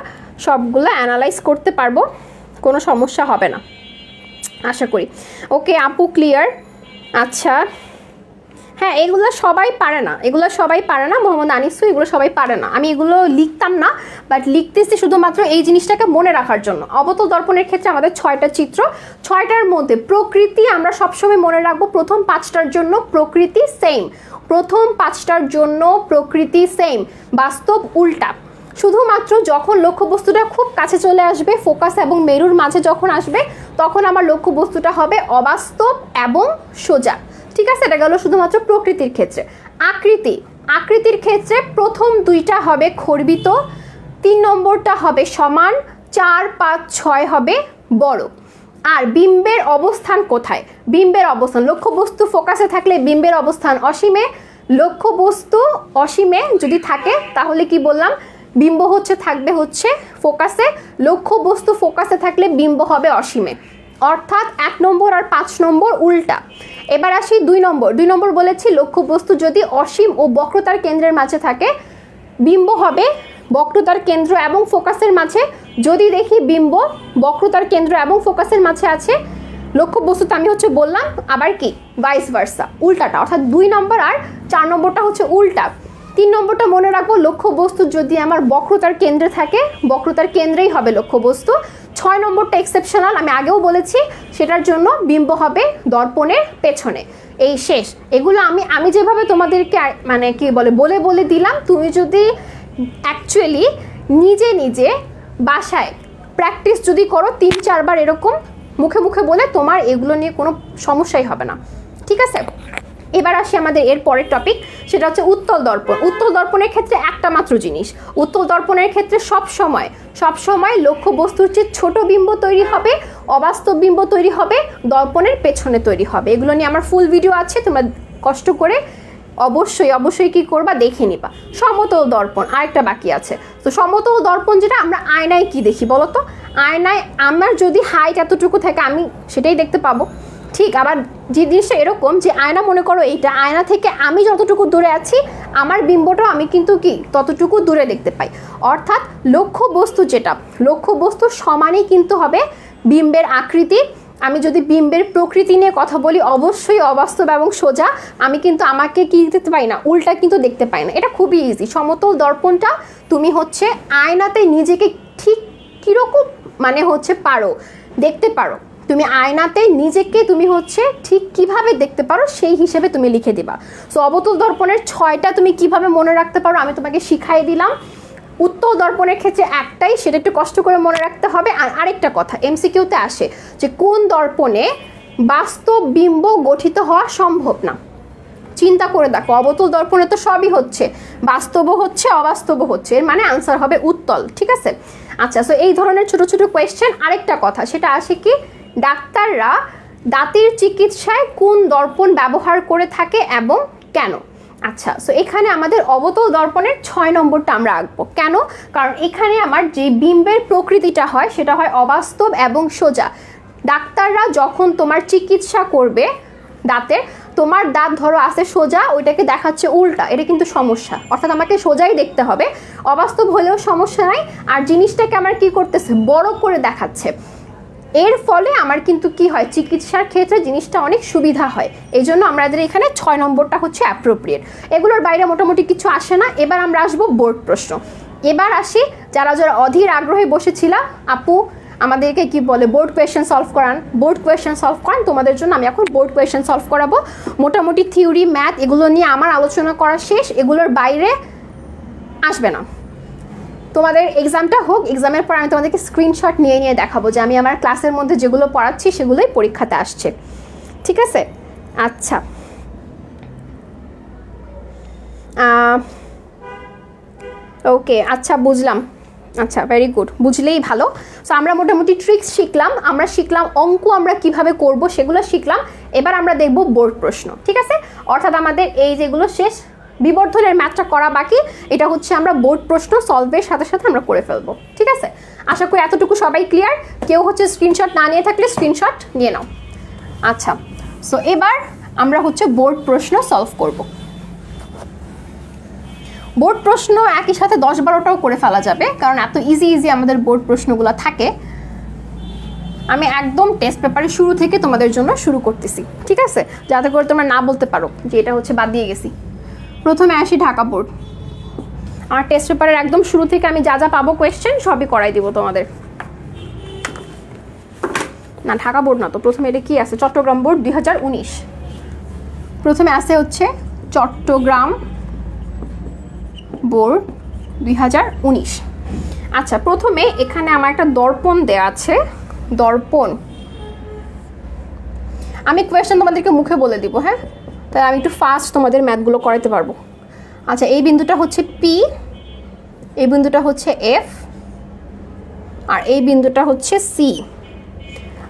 সবগুলো অ্যানালাইজ করতে পারবো, কোনো সমস্যা হবে না আশা করি। ওকে আপু, ক্লিয়ার? আচ্ছা হ্যাঁ, এগুলো সবাই পারে না, এগুলো সবাই পারে না মোহাম্মদ আনিসু, এগুলো সবাই পারে না। আমি এগুলো লিখতাম না, বাট লিখতেছি শুধুমাত্র এই জিনিসটাকে মনে রাখার জন্য। অবতল দর্পণের ক্ষেত্রে আমাদের 6টা চিত্র, 6টার মধ্যে প্রকৃতি আমরা সবসময় মনে রাখবো প্রথম 5টার জন্য প্রকৃতি সেম। প্রথম 5টার জন্য প্রকৃতি সেম, বাস্তব উল্টা। শুধুমাত্র যখন লক্ষ্যবস্তুটা খুব কাছে চলে আসবে, ফোকাস এবং মেরুর মাঝে যখন আসবে, তখন আমার লক্ষ্যবস্তুটা হবে অবাস্তব এবং সোজা, ঠিক আছে? এটা গেল শুধুমাত্র প্রকৃতির ক্ষেত্রে। আকৃতি, আকৃতির ক্ষেত্রে প্রথম 2টা হবে খর্বিত, 3 নম্বরটা হবে সমান, 4, 5, 6 হবে বড়। আর বিম্বের অবস্থান কোথায়? বিম্বের অবস্থান, লক্ষ্যবস্তু ফোকাসে থাকলে বিম্বের অবস্থান অসীমে। লক্ষ্যবস্তু অসীমে যদি থাকে তাহলে কি বললাম? বিম্ব হচ্ছে থাকবে হচ্ছে ফোকাসে। লক্ষ্যবস্তু ফোকাসে থাকলে বিম্ব হবে অসীমে, অর্থাৎ 1 নম্বর আর 5 নম্বর উল্টা। এবার আসি 2 নম্বর। 2 নম্বর বলেছি লক্ষ্যবস্তু যদি অসীম ও বক্রতার কেন্দ্রের মাঝে থাকে, বিম্ব হবে বক্রতার কেন্দ্র এবং ফোকাসের মাঝে। যদি দেখি বিম্ব বক্রতার কেন্দ্র এবং ফোকাসের মাঝে আছে, লক্ষ্যবস্তুতে আমি হচ্ছে বললাম আবার কি ভাইস ভার্সা, উল্টাটা, অর্থাৎ 2 নম্বর আর 4 নম্বরটা হচ্ছে উল্টা। 3 নম্বরটা মনে রাখবো, লক্ষ্যবস্তু যদি আমার বক্রতার কেন্দ্রে থাকে, বক্রতার কেন্দ্রেই হবে লক্ষ্যবস্তু। 6 নম্বরটা এক্সেপশনাল, আমি আগেও বলেছি, সেটার জন্য বিম্ব হবে দর্পণের পেছনে। এই শেষ। এগুলো আমি যেভাবে তোমাদেরকে মানে কি বলে বলে দিলাম, তুমি যদি অ্যাকচুয়ালি নিজে নিজে বাসায় প্র্যাকটিস যদি করো 3-4 বার এরকম মুখে মুখে বলে, তোমার এগুলো নিয়ে কোনো সমস্যাই হবে না, ঠিক আছে? এবার আসি আমাদের এর পরের টপিক, সেটা হচ্ছে উত্তল দর্পণ। উত্তল দর্পণের ক্ষেত্রে একটা মাত্র জিনিস, উত্তল দর্পণের ক্ষেত্রে সব সময় লক্ষ্য বস্তুর চেয়ে ছোট বিম্ব তৈরি হবে, অবাস্তব বিম্ব তৈরি হবে, দর্পণের পেছনে তৈরি হবে। এগুলো নিয়ে আমার ফুল ভিডিও আছে, তোমরা কষ্ট করে অবশ্যই কি করবা, দেখে নিবা। সমতল দর্পণ আরেকটা বাকি আছে। তো সমতল দর্পণ যেটা, আমরা আয়নায় কি দেখি বলো তো? আয়নায় আমার যদি হাইট এতটুকু থাকে আমি সেটাই দেখতে পাবো, ঠিক। আবার যে জিনিসটা এরকম যে আয়না, মনে করো এইটা আয়না থেকে আমি যতটুকু দূরে আছি আমার বিম্বটাও আমি কিন্তু কি ততটুকু দূরে দেখতে পাই। অর্থাৎ লক্ষ্য বস্তু সমানই কিন্তু হবে বিম্বের আকৃতি। আমি যদি বিম্বের প্রকৃতি নিয়ে কথা বলি, অবশ্যই অবাস্তব এবং সোজা, আমি কিন্তু আমাকে কি দেখতে পাই না, উল্টা কিন্তু দেখতে পাই না। এটা খুবই ইজি। সমতল দর্পণটা তুমি হচ্ছে আয়নাতে নিজেকে ঠিক কীরকম মানে হচ্ছে পারো দেখতে পারো, তুমি আয়নাতে নিজেকে তুমি হচ্ছে ঠিক কিভাবে দেখতে পারো সেই হিসেবে তুমি লিখে দিবা। সো অবতল দর্পণের 6টা তুমি কিভাবে মনে রাখতে পারো আমি তোমাকে শিখাই দিলাম। উত্তল দর্পণের ক্ষেত্রে একটাই, সেটা একটু কষ্ট করে মনে রাখতে হবে। আর আরেকটা কথা এমসিকিউতে আসে যে কোন দর্পণে বাস্তব বিম্ব গঠিত হওয়া সম্ভব না। চিন্তা করে দেখো, অবতল দর্পণে তো সবই হচ্ছে, বাস্তবও হচ্ছে অবাস্তবও হচ্ছে, এর মানে আনসার হবে উত্তল, ঠিক আছে? আচ্ছা, সো এই ধরনের ছোট ছোট কোয়েশ্চেন। আরেকটা কথা সেটা আসে কি, ডাক্তাররা দাঁতের চিকিৎসায় কোন দর্পণ ব্যবহার করে থাকে এবং কেন? আচ্ছা, সো এখানে আমাদের অবতল দর্পণের 6 নম্বরটা আমরা আঁকবো। কেন? কারণ এখানে আমার যে বিম্বের প্রকৃতিটা হয় সেটা হয় অবাস্তব এবং সোজা। ডাক্তাররা যখন তোমার চিকিৎসা করবে দাঁতের, তোমার দাঁত ধরো আছে সোজা, ওইটাকে দেখাচ্ছে উল্টা, এটা কিন্তু সমস্যা। অর্থাৎ আমাকে সোজাই দেখতে হবে, অবাস্তব হলেও সমস্যা নাই। আর জিনিসটাকে আমার কি করতেছে, বড় করে দেখাচ্ছে। এর ফলে আমার কিন্তু কি হয়, চিকিৎসার ক্ষেত্রে জিনিসটা অনেক সুবিধা হয়। এই জন্য আমাদের এখানে 6 নম্বরটা হচ্ছে অ্যাপ্রোপ্রিয়েট। এগুলোর বাইরে মোটামুটি কিছু আসে না। এবার আমরা আসবো বোর্ড প্রশ্ন। এবার আসি যারা অধীর আগ্রহে বসেছিলাম, আপু আমাদেরকে কি বলে বোর্ড কোয়েশ্চেন সলভ করান, তোমাদের জন্য আমি এখন বোর্ড কোয়েশ্চেন সলভ করাবো। মোটামুটি থিওরি, ম্যাথ এগুলো নিয়ে আমার আলোচনা করা শেষ, এগুলোর বাইরে আসবে না। তোমাদের এক্সামটা হোক, এক্সামের পর আমি তোমাদেরকে স্ক্রিনশট নিয়ে দেখাবো যে আমি আমার ক্লাসের মধ্যে যেগুলো পড়াচ্ছি সেগুলোই পরীক্ষাতে আসছে, ঠিক আছে? আচ্ছা, ওকে, আচ্ছা বুঝলাম। আচ্ছা, ভেরি গুড, বুঝলেই ভালো। সো আমরা মোটামুটি ট্রিক্স শিখলাম, অঙ্ক আমরা কিভাবে করব সেগুলো শিখলাম। এবার আমরা দেখব বোর্ড প্রশ্ন, ঠিক আছে? অর্থাৎ আমাদের এই যেগুলো শেষ, বিবর্ধনের ম্যাথটা করা বাকি, এটা হচ্ছে আমরা বোর্ড প্রশ্ন সলভের সাথে সাথে আমরা করে ফেলবো, ঠিক আছে? আশা করি এতটুকু সবাই ক্লিয়ার। কেউ হচ্ছে স্ক্রিনশট না নিয়ে থাকলে স্ক্রিনশট নিয়ে নাও। আচ্ছা, সো এবার আমরা হচ্ছে বোর্ড প্রশ্ন সলভ করব। বোর্ড প্রশ্ন একই সাথে 10-12টাও করে ফেলা যাবে, কারণ এত ইজি আমাদের বোর্ড প্রশ্নগুলো থাকে। আমি একদম টেস্ট পেপারের শুরু থেকে তোমাদের জন্য শুরু করতেছি, ঠিক আছে? যাতে করে তোমরা না বলতে পারো যে এটা হচ্ছে বাদ দিয়ে গেছি। প্রথমে আসি ঢাকা বোর্ড। আমার টেস্ট পেপারের একদম শুরু থেকে আমি যা পাবো কোয়েশ্চেন সবই করাই দিব তোমাদের। না, ঢাকা বোর্ড না তো, প্রথমে এটা কি আছে, চট্টগ্রাম বোর্ড 2019। প্রথমে আছে হচ্ছে চট্টগ্রাম বোর্ড 2019। আচ্ছা, প্রথমে এখানে আমার একটা দর্পণ দেয়া আছে, দর্পণ। আমি কোয়েশ্চেন তোমাদেরকে মুখে বলে দিব, হ্যাঁ? তাই আমি একটু ফাস্ট তোমাদের ম্যাথগুলো করাতে পারবো। আচ্ছা, এই বিন্দুটা হচ্ছে পি, এই বিন্দুটা হচ্ছে এফ, আর এই বিন্দুটা হচ্ছে সি,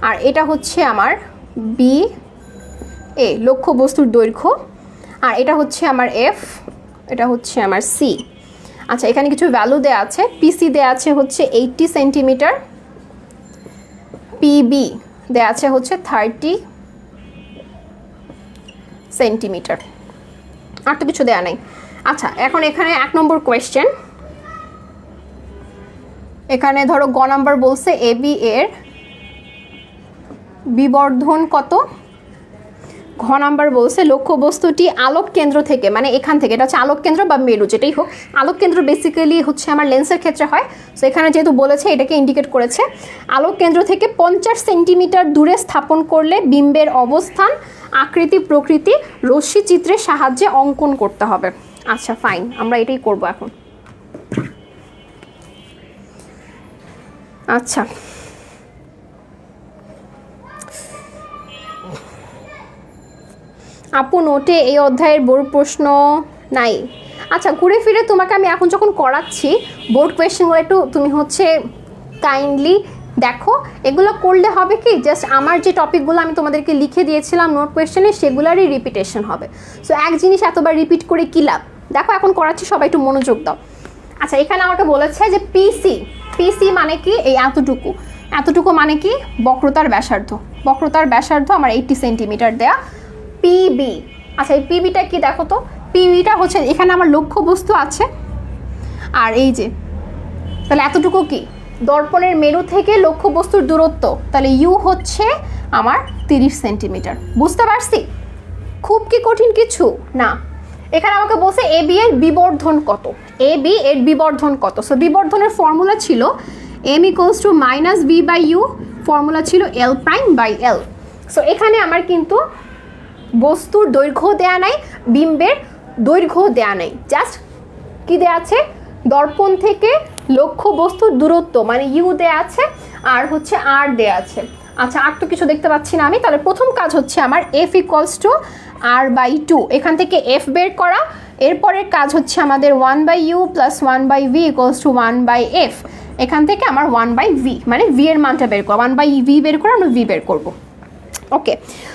আর এটা হচ্ছে আমার বি এ, লক্ষ্য বস্তুর দৈর্ঘ্য। আর এটা হচ্ছে আমার এফ, এটা হচ্ছে আমার সি। আচ্ছা, এখানে কিছু ভ্যালু দেওয়া আছে। পিসি দেওয়া আছে হচ্ছে 80 সেন্টিমিটার, পিবি দেওয়া আছে হচ্ছে 30 সেন্টিমিটার, আর তো কিছু দেওয়া নাই। আচ্ছা, এখন এখানে 1 নম্বর কোয়েশ্চেন। এখানে ধরো গ নাম্বার বলছে এবি এর বিবর্ধন কত, খ ঘ নাম্বার বলছে লক্ষ্যবস্তুটি আলোক কেন্দ্র থেকে, মানে এখান থেকে, এটা হচ্ছে আলোক কেন্দ্র বা মেরু যেটাই হোক, আলোক কেন্দ্র বেসিক্যালি হচ্ছে আমার লেন্সের ক্ষেত্রে হয়। সো এখানে যেহেতু বলেছে এটাকে ইন্ডিকেট করেছে, আলোক কেন্দ্র থেকে 50 সেন্টিমিটার দূরে স্থাপন করলে বিম্বের অবস্থান, আকৃতি, প্রকৃতি রশ্মি চিত্রের সাহায্যে অঙ্কন করতে হবে। আচ্ছা ফাইন, আমরা এটাই করব এখন। আচ্ছা আপু নোটে এই অধ্যায়ের বোর্ড প্রশ্ন নাই। আচ্ছা ঘুরে ফিরে তোমাকে আমি এখন যখন করাচ্ছি বোর্ড কোয়েশ্চেনগুলো একটু তুমি হচ্ছে কাইন্ডলি দেখো। এগুলো করলে হবে কি, জাস্ট আমার যে টপিকগুলো আমি তোমাদেরকে লিখে দিয়েছিলাম নোট কোয়েশ্চেনে সেগুলোরই রিপিটেশন হবে। সো এক জিনিস এতবার রিপিট করে কী লাভ। দেখো এখন করাচ্ছি, সবাই একটু মনোযোগ দাও। আচ্ছা এখানে আমাকে বলেছে যে পিসি, পিসি মানে কি, এই এতটুকু, এতটুকু মানে কি বক্রতার ব্যাসার্ধ, বক্রতার ব্যাসার্ধ আমার 80 সেন্টিমিটার দেয়া। পিবি, আচ্ছা এই পিবিটা কি দেখো তো, পিবিটা হচ্ছে এখানে আমার লক্ষ্যবস্তু আছে, আর এই যে তাহলে এতটুকু কি দর্পণের মেরু থেকে লক্ষ্যবস্তুর দূরত্ব, তাহলে ইউ হচ্ছে আমার 30 সেন্টিমিটার। বুঝতে পারছি? খুব কি কঠিন কিছু না। এখানে আমাকে বলছে এ বি এর বিবর্ধন কত, এ বি এর বিবর্ধন কত। সো বিবর্ধনের ফর্মুলা ছিল M equals to minus B by U, formula ছিল L prime by L. So এখানে আমার কিন্তু বস্তুর দৈর্ঘ্য দেয়া নাই, বিম্বের দৈর্ঘ্য দেয়া নাই, জাস্ট কি দেয়া আছে, দর্পণ থেকে লক্ষ্য বস্তুর দূরত্ব মানে ইউ দেয়া আছে, আর হচ্ছে আর দেয়া আছে। আচ্ছা আর তো কিছু দেখতে পাচ্ছি না আমি, তাহলে প্রথম কাজ হচ্ছে আমার F equals to R by 2, এখান থেকে এফ বের করা। এরপরের কাজ হচ্ছে আমাদের 1 by U plus 1 by V equals to 1 by F, এখান থেকে আমার 1 বাই ভি মানে ভি এর মানটা বের করা, 1 বাই ভি বের করে আমরা ভি বের করবো। ওকে,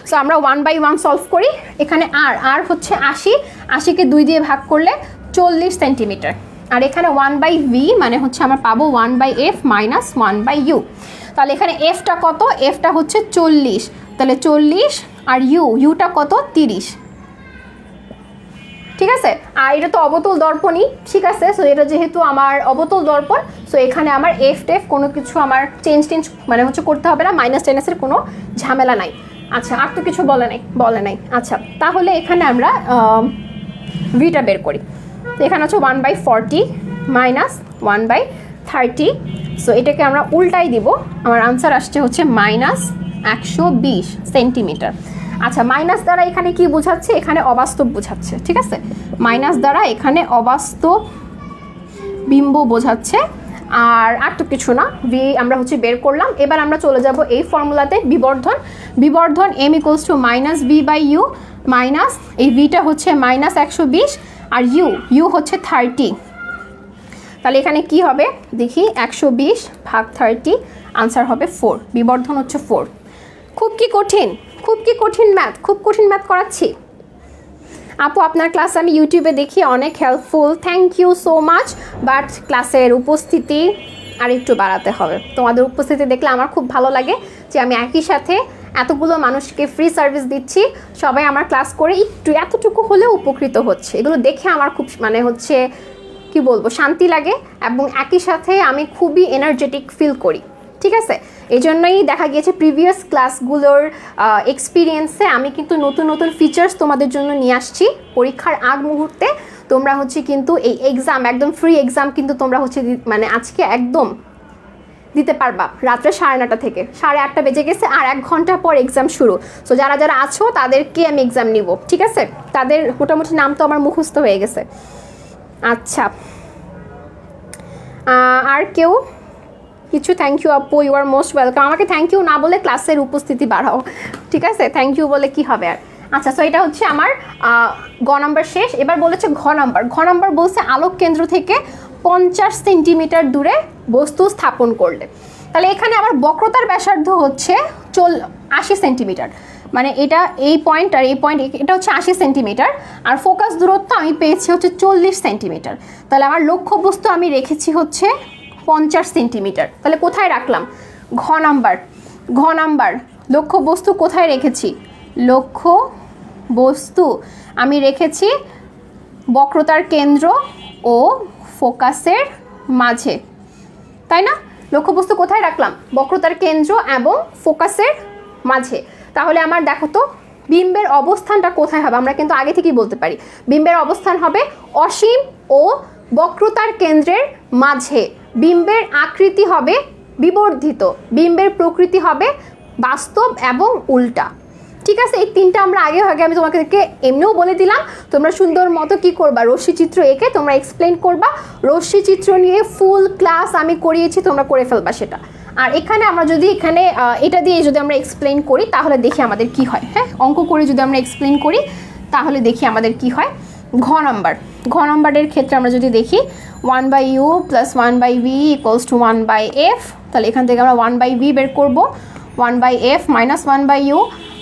সো আমরা 1 বাই 1 সলভ করি। এখানে আর, আর হচ্ছে 80, 80কে 2 দিয়ে ভাগ করলে 40 সেন্টিমিটার। আর এখানে 1 বাই ভি মানে হচ্ছে আমরা পাবো 1 by F minus 1 by U. তাহলে এখানে এফটা কত, এফটা হচ্ছে 40, তাহলে 40 আর ইউটা কত 30। ঠিক আছে, আর এটা তো অবতল দর্পণই, ঠিক আছে। সো এটা যেহেতু আমার অবতল দর্পণ, সো এখানে আমার এফ টেফ কোনো কিছু আমার চেঞ্জ মানে হচ্ছে করতে হবে না, মাইনাস টেনাসের কোনো ঝামেলা নাই। আচ্ছা আর তো কিছু বলে নাই। আচ্ছা তাহলে এখানে আমরা ভিটা বের করি। তো এখানে হচ্ছে 1 বাই 40 মাইনাস 1 বাই 30। সো এটাকে আমরা উল্টাই দিব, আমার আনসার আসছে হচ্ছে মাইনাস 120 সেন্টিমিটার। আচ্ছা মাইনাস দ্বারা এখানে কি বোঝাচ্ছে, এখানে অবাস্তব বোঝাচ্ছে, ঠিক আছে। মাইনাস দ্বারা এখানে অবাস্তব বিম্ব বোঝাচ্ছে, আর তো কিছু না। ভি আমরা হচ্ছে বের করলাম। এবার আমরা চলে যাব এই ফর্মুলাতে, বিবর্ধন M equals to minus B by U minus এই ভিটা হচ্ছে মাইনাস 120 আর ইউ হচ্ছে 30। তাহলে এখানে কি হবে দেখি, 120 ভাগ 30, আনসার হবে 4, বিবর্ধন হচ্ছে 4। খুব কি কঠিন ম্যাথ, খুব কঠিন ম্যাথ করাচ্ছি আপু। আপনার ক্লাস আমি ইউটিউবে দেখি, অনেক helpful, thank you so much. But ক্লাসের উপস্থিতি আর একটু বাড়াতে হবে। তোমাদের উপস্থিতি দেখলে আমার খুব ভালো লাগে যে আমি একই সাথে এতগুলো মানুষকে ফ্রি সার্ভিস দিচ্ছি, সবাই আমার ক্লাস করে একটু এতটুকু হলেও উপকৃত হচ্ছে। এগুলো দেখে আমার খুব মানে হচ্ছে কি বলবো, শান্তি লাগে, এবং একই সাথে আমি খুবই এনার্জেটিক ফিল করি, ঠিক আছে। এই জন্যই দেখা গিয়েছে প্রিভিয়াস ক্লাসগুলোর এক্সপিরিয়েন্সে আমি কিন্তু নতুন নতুন ফিচার্স তোমাদের জন্য নিয়ে আসছি। পরীক্ষার আগ মুহূর্তে তোমরা হচ্ছে কিন্তু এই এক্সাম, একদম ফ্রি এক্সাম কিন্তু তোমরা হচ্ছে মানে আজকে একদম দিতে পারবা রাত্রে 9:30 থেকে 8:30 বেজে গেছে, আর 1 ঘন্টা পর এক্সাম শুরু। সো যারা আছো তাদেরকে আমি এক্সাম নিব, ঠিক আছে। তাদের মোটামুটি নাম তো আমার মুখস্থ হয়ে গেছে। আচ্ছা আর কেউ কিছু? থ্যাংক ইউ আপু, ইউ আর মোস্ট ওয়েলকাম। আমাকে থ্যাংক ইউ না বলে ক্লাসের উপস্থিতি বাড়াও, ঠিক আছে। থ্যাংক ইউ বলে কি হবে আর। আচ্ছা সো এটা হচ্ছে আমার গ নাম্বার শেষ। এবার বলেছে ঘ নাম্বার বলছে আলোক কেন্দ্র থেকে 50 সেন্টিমিটার দূরে বস্তু স্থাপন করলে। তাহলে এখানে আমার বক্রতার ব্যাসার্ধ হচ্ছে 80 সেন্টিমিটার, মানে এটা এই পয়েন্ট আর এই পয়েন্ট এটা হচ্ছে 80 সেন্টিমিটার, আর ফোকাস দূরত্ব আমি পেয়েছি হচ্ছে 40 সেন্টিমিটার। তাহলে আমার লক্ষ্যবস্তু আমি রেখেছি হচ্ছে 50 সেন্টিমিটার। তাহলে কোথায় রাখলাম, ঘ নাম্বার লক্ষ্যবস্তু কোথায় রেখেছি, লক্ষ্যবস্তু আমি রেখেছি বক্রতার কেন্দ্র ও ফোকাসের মাঝে, তাই না। লক্ষ্যবস্তু কোথায় রাখলাম, বক্রতার কেন্দ্র এবং ফোকাসের মাঝে। তাহলে আমার দেখো তো বিম্বের অবস্থানটা কোথায় হবে আমরা কিন্তু আগে থেকেই বলতে পারি। বিম্বের অবস্থান হবে অসীম ও বক্রতার কেন্দ্রের মাঝে। বিম্বের আকৃতি হবে বিবর্ধিত। বিম্বের প্রকৃতি হবে বাস্তব এবং উল্টা। ঠিক আছে, এই তিনটা আমরা আগে আমি তোমাদেরকে এমনিও বলে দিলাম। তোমরা সুন্দর মতো কী করবা, রশ্মিচিত্র এঁকে তোমরা এক্সপ্লেন করবা। রশ্মিচিত্র নিয়ে ফুল ক্লাস আমি করিয়েছি, তোমরা করে ফেলবা সেটা। আর এখানে আমরা যদি এটা দিয়ে যদি আমরা এক্সপ্লেন করি তাহলে দেখি আমাদের কি হয়। হ্যাঁ, অঙ্ক করে যদি আমরা এক্সপ্লেন করি তাহলে দেখি আমাদের কি হয়। ঘ নাম্বারের ক্ষেত্রে আমরা যদি দেখি 1/u + 1/v = 1/f, তাহলে এখান থেকে আমরা 1/v বের করব। 1/f - 1/u,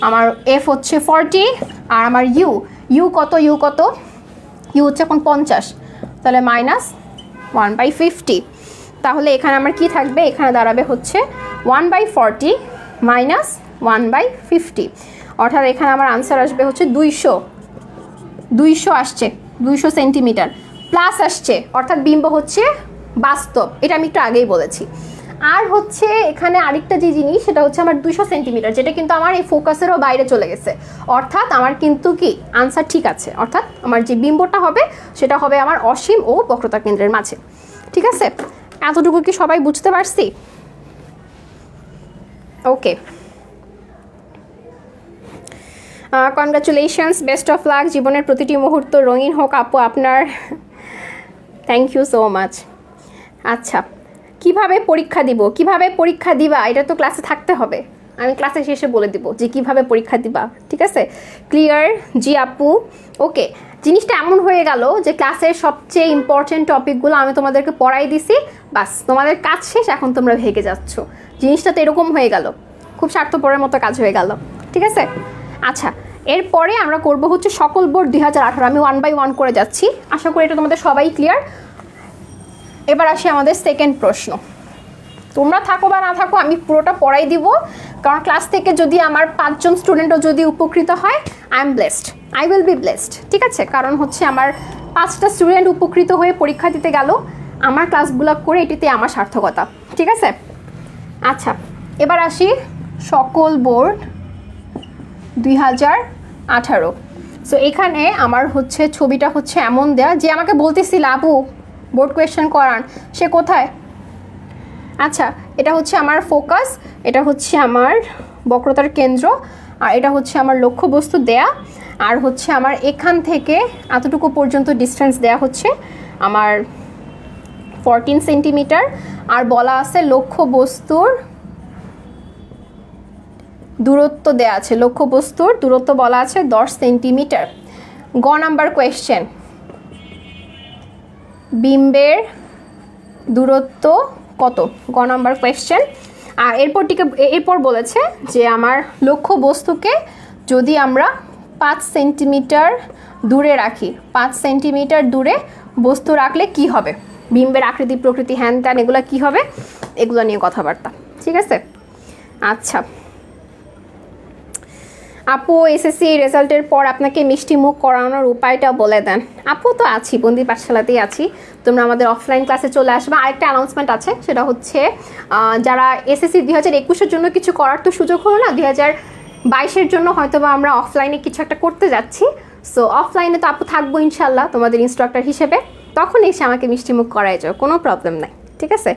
আমার f হচ্ছে 40 আর আমার u কত, u হচ্ছে এখন 50, তাহলে -1/50। তাহলে এখানে আমার কি থাকবে, এখানে দাঁড়াবে হচ্ছে 1/40 - 1/50, অর্থাৎ এখানে আমার আনসার আসবে হচ্ছে 200 আসছে, 200 সেন্টিমিটার প্লাস আসছে, অর্থাৎ বিম্ব হচ্ছে বাস্তব। এটা আমি একটু আগেই বলেছি। আর হচ্ছে এখানে আরেকটা যে জিনিস সেটা হচ্ছে আমার 200 সেন্টিমিটার, যেটা কিন্তু আমার এই ফোকাসেরও বাইরে চলে গেছে, অর্থাৎ আমার কিন্তু কি আনসার ঠিক আছে। অর্থাৎ আমার যে বিম্বটা হবে সেটা হবে আমার অসীম ও বক্রতা কেন্দ্রের মাঝে। ঠিক আছে, এতটুকু কি সবাই বুঝতে পারছি? Okay, congratulations, best of luck, জীবনের প্রতিটি মুহূর্ত রঙিন হোক আপু আপনার। Thank you so much. আচ্ছা, কিভাবে পরীক্ষা দিবা এটা তো ক্লাসে থাকতে হবে। আমি ক্লাসে শেষে বলে দিব যে কিভাবে পরীক্ষা দিবা। ঠিক আছে, ক্লিয়ার? জি আপু। ওকে, জিনিসটা এমন হয়ে গেল যে ক্লাসের সবচেয়ে ইম্পর্টেন্ট টপিকগুলো আমি তোমাদেরকে পড়াই দিছি, বাস তোমাদের কাজ শেষ, এখন তোমরা ভেগে যাচ্ছ। জিনিসটা তো এরকম হয়ে গেল, খুব স্বার্থপরের মতো কাজ হয়ে গেল। ঠিক আছে, আচ্ছা, এরপরে আমরা করব হচ্ছে সকল বোর্ড 2018। আমি 1 by 1 করে যাচ্ছি, আশা করি এটা তোমাদের সবাই ক্লিয়ার। এবার আসি আমাদের সেকেন্ড প্রশ্ন। তোমরা থাকো বা না থাকো আমি পুরোটা পড়াই দিব, কারণ ক্লাস থেকে যদি আমার 5 জন স্টুডেন্টও যদি উপকৃত হয়, আই উইল বি ব্লেসড। ঠিক আছে, কারণ হচ্ছে আমার 5টা স্টুডেন্ট উপকৃত হয়ে পরীক্ষা দিতে গেল, আমার ক্লাসগুলো করে এটিতে আমার সার্থকতা। ঠিক আছে, আচ্ছা, এবার আসি সকল বোর্ড 2018। সো এখানে আমার হচ্ছে ছবিটা হচ্ছে এমন দেয়া, যে আমাকে বলতেছিল আপু বোর্ড কোয়েশ্চেন করান, সে কোথায়? আচ্ছা, এটা হচ্ছে আমার ফোকাস, এটা হচ্ছে আমার বক্রতার কেন্দ্র, আর এটা হচ্ছে আমার লক্ষ্যবস্তু দেয়া, আর হচ্ছে আমার এখান থেকে এতটুকু পর্যন্ত ডিস্টেন্স দেয়া হচ্ছে আমার 14 সেন্টিমিটার, আর বলা আছে লক্ষ্যবস্তুর দূরত্ব দেয়া আছে, লক্ষ্যবস্তুর দূরত্ব বলা আছে 10 সেন্টিমিটার। গ নাম্বার কোয়েশ্চেন, বিম্বের দূরত্ব কত? গ নাম্বার কোয়েশ্চেন। আর এরপর বলেছে যে আমার লক্ষ্যবস্তুকে যদি আমরা 5 সেন্টিমিটার দূরে রাখি, 5 সেন্টিমিটার দূরে বস্তু রাখলে কি হবে, বিম্বের আকৃতি প্রকৃতি হ্যান ত্যান এগুলো কি হবে, এগুলো নিয়ে কথাবার্তা। ঠিক আছে, আচ্ছা আপু এসএসসি রেজাল্টের পর আপনাকে মিষ্টি মুখ করানোর উপায়টা বলে দেন। আপু তো আছি, বন্দি পাঠশালাতেই আছি, তোমরা আমাদের অফলাইন ক্লাসে চলে আসবে। আরেকটা অ্যানাউন্সমেন্ট আছে, সেটা হচ্ছে যারা এসএসসি 2021-এর জন্য কিছু করার তো সুযোগ হলো না, 2022-এর জন্য হয়তো বা আমরা অফলাইনে কিছু একটা করতে যাচ্ছি। সো অফলাইনে তো আপু থাকবো ইনশাল্লাহ তোমাদের ইনস্ট্রাক্টর হিসেবে, তখন এসে আমাকে মিষ্টি মুখ করাই যাও, কোনো প্রবলেম নাই। ঠিক আছে,